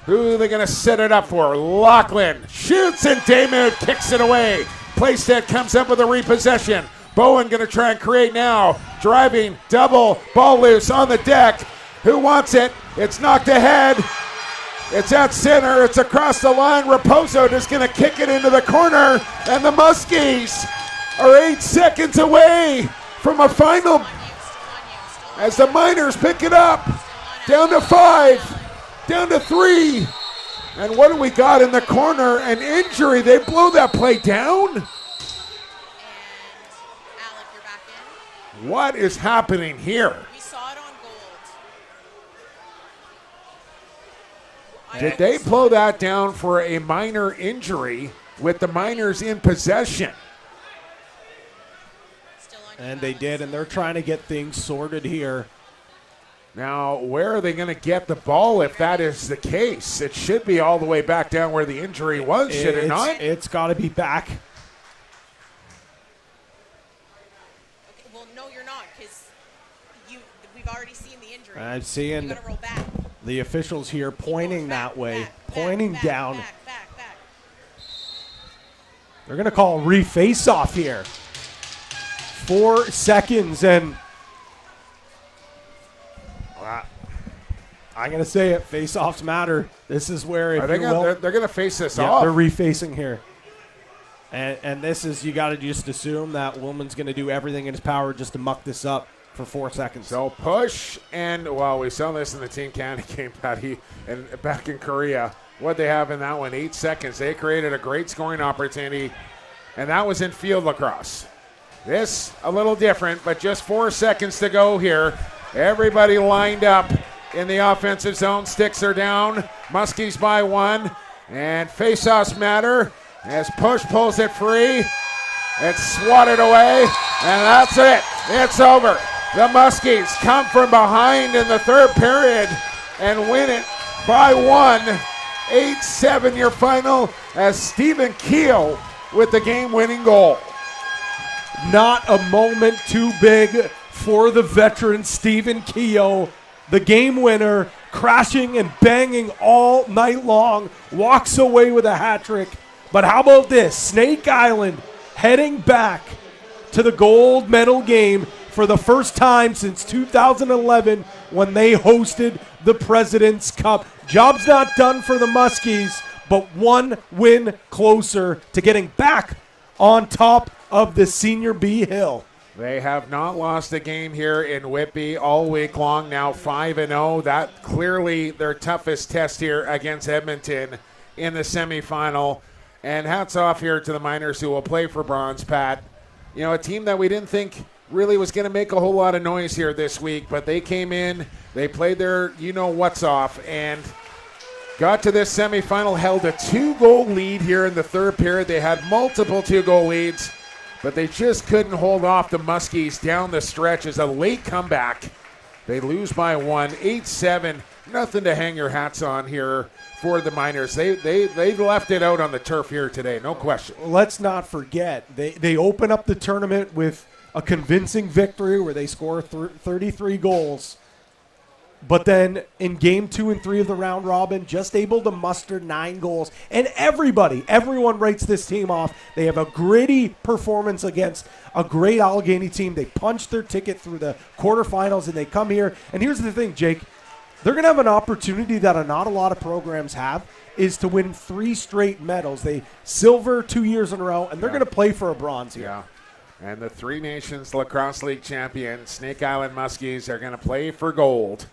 Who are they going to set it up for? Lachlan shoots and Damoud kicks it away. Playstead comes up with a repossession. Bowen going to try and create now. Driving, double, ball loose on the deck. Who wants it? It's knocked ahead. It's at center. It's across the line. Raposo just going to kick it into the corner. And the Muskies are 8 seconds away from a final as the Miners pick it up. Down to 5. Down to 3. And what do we got in the corner? An injury. They blow that play down? What is happening here? We saw it on gold. Did they blow that down for a minor injury with the Miners in possession? And they did, and they're trying to get things sorted here. Now, where are they going to get the ball if that is the case? It should be all the way back down where the injury was, should it not? It's got to be back. no, you're not, because we've already seen the injury. I'm seeing You got to roll back. the officials here pointing Back, that way, back, pointing back, down. Back. They're going to call re-face-off here. 4 seconds, and I'm going to say it, face-offs matter. This is where if they're going to face this off. They're refacing here. And this is, you got to just assume that Willman's going to do everything in his power just to muck this up for 4 seconds. So push, and we saw this in the Team Canada game, Patty, and back in Korea. What they have in that one, 8 seconds. They created a great scoring opportunity, and that was in field lacrosse. This, a little different, but just 4 seconds to go here. Everybody lined up in the offensive zone. Sticks are down. Muskies by 1, and face-offs matter as push pulls it free. It's swatted away, and that's it. It's over. The Muskies come from behind in the third period and win it by 1. 8-7 your final as Stephen Keogh with the game-winning goal. Not a moment too big for the veteran Stephen Keogh, the game winner, crashing and banging all night long, walks away with a hat trick. But how about this? Snake Island heading back to the gold medal game for the first time since 2011 when they hosted the President's Cup. Job's not done for the Muskies, but 1 win closer to getting back on top of the Senior B Hill. They have not lost a game here in Whitby all week long, now 5-0. That clearly their toughest test here against Edmonton in the semifinal. And hats off here to the Miners who will play for bronze, Pat. You know, a team that we didn't think really was going to make a whole lot of noise here this week, but they came in, they played their you-know-what's off, and got to this semifinal, held a 2-goal lead here in the third period. They had multiple 2-goal leads, but they just couldn't hold off the Muskies down the stretch as a late comeback. They lose by 1, 8-7. Nothing to hang your hats on here for the Miners. They left it out on the turf here today, no question. Let's not forget, they open up the tournament with a convincing victory where they score 33 goals. But then in game 2 and 3 of the round robin, just able to muster 9 goals. And everyone writes this team off. They have a gritty performance against a great Allegheny team. They punched their ticket through the quarterfinals, and they come here. And here's the thing, Jake. They're going to have an opportunity that not a lot of programs have, is to win 3 straight medals. They silver 2 years in a row, and they're going to play for a bronze here. Yeah. And the Three Nations Lacrosse League champion, Snake Island Muskies, are going to play for gold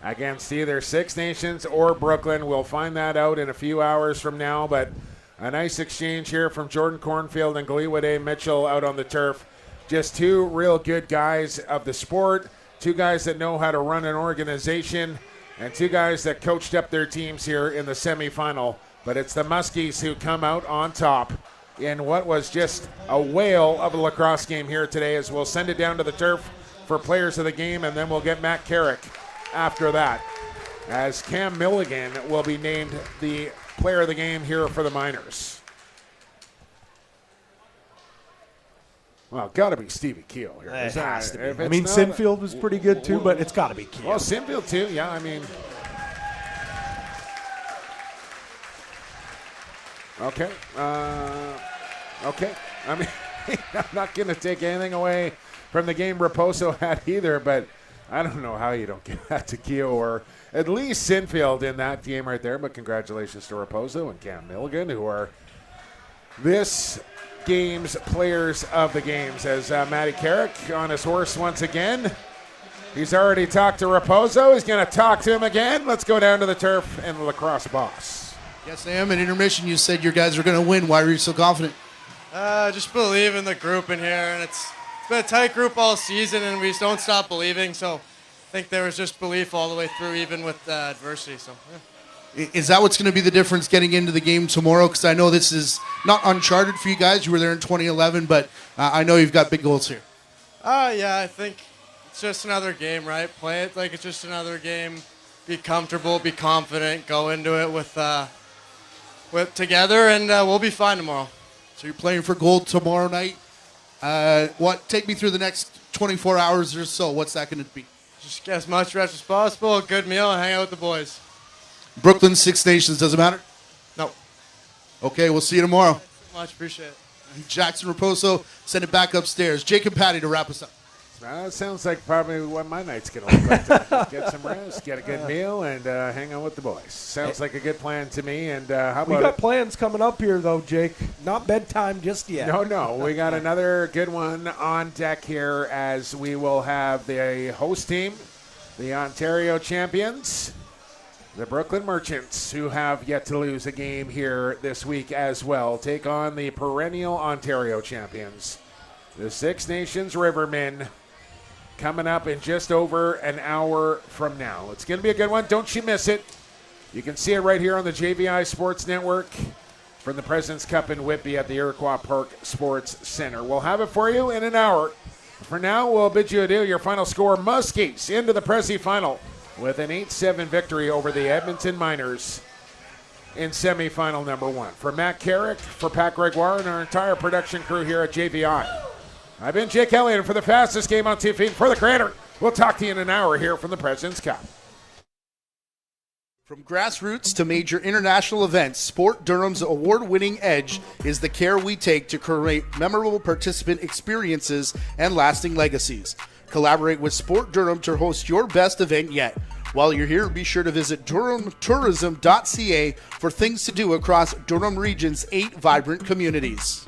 against either Six Nations or Brooklyn. We'll find that out in a few hours from now, but a nice exchange here from Jordan Cornfield and Gleewood Mitchell out on the turf. Just 2 real good guys of the sport, 2 guys that know how to run an organization, and 2 guys that coached up their teams here in the semifinal. But it's the Muskies who come out on top in what was just a whale of a lacrosse game here today, as we'll send it down to the turf for players of the game, and then we'll get Matt Carrick after that, as Cam Milligan will be named the player of the game here for the Miners. Well, got to be Stevie Keogh here. It has to be. If I it's mean, not- Sinfield was pretty good too, but it's got to be Keogh. Well, Sinfield too, yeah, I mean. Okay. Okay. I mean, I'm not going to take anything away from the game Raposo had either, but I don't know how you don't get that to Keogh or at least Sinfield in that game right there. But congratulations to Raposo and Cam Milligan, who are this game's players of the games. As Matty Carrick on his horse once again. He's already talked to Raposo. He's going to talk to him again. Let's go down to the turf and the lacrosse boss. Yes, I am. In intermission, you said your guys are going to win. Why were you so confident? Just believe in the group in here, and it's been a tight group all season, and we just don't stop believing. So I think there was just belief all the way through, even with adversity. So yeah. Is that what's going to be the difference getting into the game tomorrow? Because I know this is not uncharted for you guys. You were there in 2011, but I know you've got big goals here. Yeah, I think it's just another game, right? Play it like it's just another game. Be comfortable, be confident, go into it with together, and we'll be fine tomorrow. So you're playing for gold tomorrow night. Take me through the next 24 hours or so. What's that going to be? Just get as much rest as possible, a good meal, and hang out with the boys. Brooklyn, Six Nations, doesn't matter? No. Okay, we'll see you tomorrow. Thanks so much, appreciate it. Jackson Raposo, send it back upstairs. Jake and Patty to wrap us up. Well, it sounds like probably what my night's going to look like. Get some rest, get a good meal, and hang out with the boys. Sounds like a good plan to me. And how We about got plans coming up here, though, Jake. Not bedtime just yet. No. We got another good one on deck here as we will have the host team, the Ontario champions, the Brooklyn Merchants, who have yet to lose a game here this week as well, take on the perennial Ontario champions, the Six Nations Rivermen, coming up in just over an hour from now. It's going to be a good one. Don't you miss it. You can see it right here on the JVI Sports Network from the President's Cup in Whitby at the Iroquois Park Sports Centre. We'll have it for you in an hour. For now, we'll bid you adieu. Your final score, Muskies into the Prezi final with an 8-7 victory over the Edmonton Miners in semifinal number 1. For Matt Carrick, for Pat Gregoire, and our entire production crew here at JVI, I've been Jake Elliott, and for the fastest game on TV, for the creator, we'll talk to you in an hour here from the President's Cup. From grassroots to major international events, Sport Durham's award-winning edge is the care we take to create memorable participant experiences and lasting legacies. Collaborate with Sport Durham to host your best event yet. While you're here, be sure to visit durhamtourism.ca for things to do across Durham Region's 8 vibrant communities.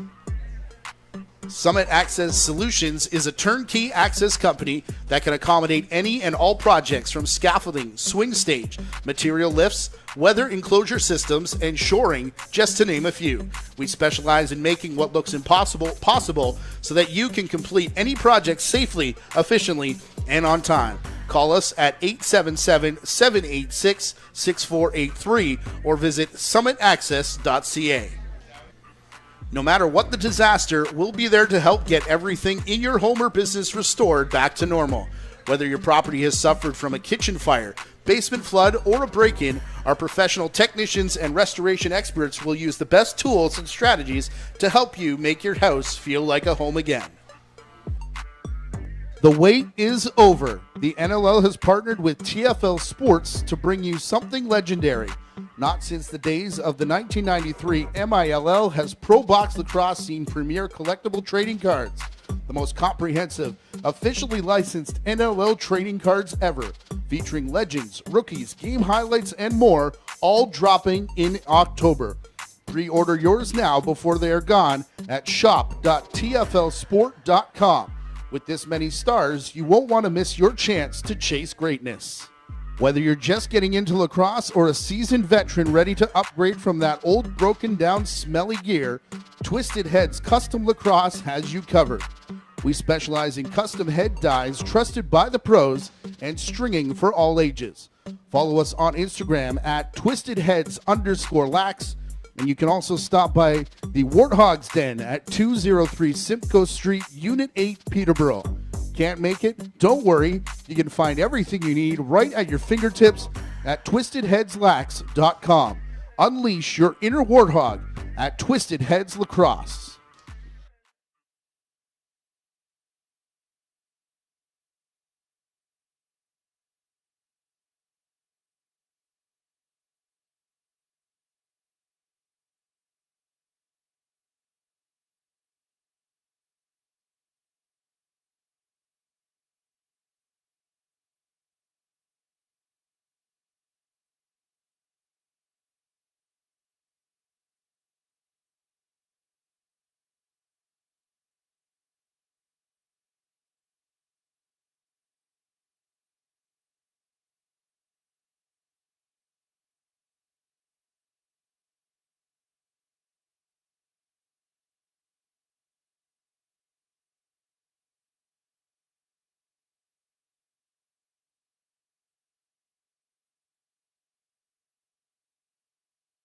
Summit Access Solutions is a turnkey access company that can accommodate any and all projects from scaffolding, swing stage, material lifts, weather enclosure systems, and shoring, just to name a few. We specialize in making what looks impossible possible so that you can complete any project safely, efficiently, and on time. Call us at 877-786-6483 or visit summitaccess.ca. No matter what the disaster, we'll be there to help get everything in your home or business restored back to normal. Whether your property has suffered from a kitchen fire, basement flood, or a break-in, our professional technicians and restoration experts will use the best tools and strategies to help you make your house feel like a home again. The wait is over. The NLL has partnered with TFL Sports to bring you something legendary. Not since the days of the 1993 MILL has Pro Box Lacrosse seen premier collectible trading cards. The most comprehensive, officially licensed NLL trading cards ever, featuring legends, rookies, game highlights, and more, all dropping in October. Pre-order yours now before they are gone at shop.tflsport.com. With this many stars, you won't want to miss your chance to chase greatness. Whether you're just getting into lacrosse or a seasoned veteran ready to upgrade from that old broken down smelly gear, Twisted Heads Custom Lacrosse has you covered. We specialize in custom head dyes trusted by the pros and stringing for all ages. Follow us on Instagram at twistedheads_lax, and you can also stop by the Warthog's Den at 203 Simcoe Street, Unit 8, Peterborough. Can't make it? Don't worry. You can find everything you need right at your fingertips at twistedheadslax.com. Unleash your inner warthog at Twisted Heads Lacrosse.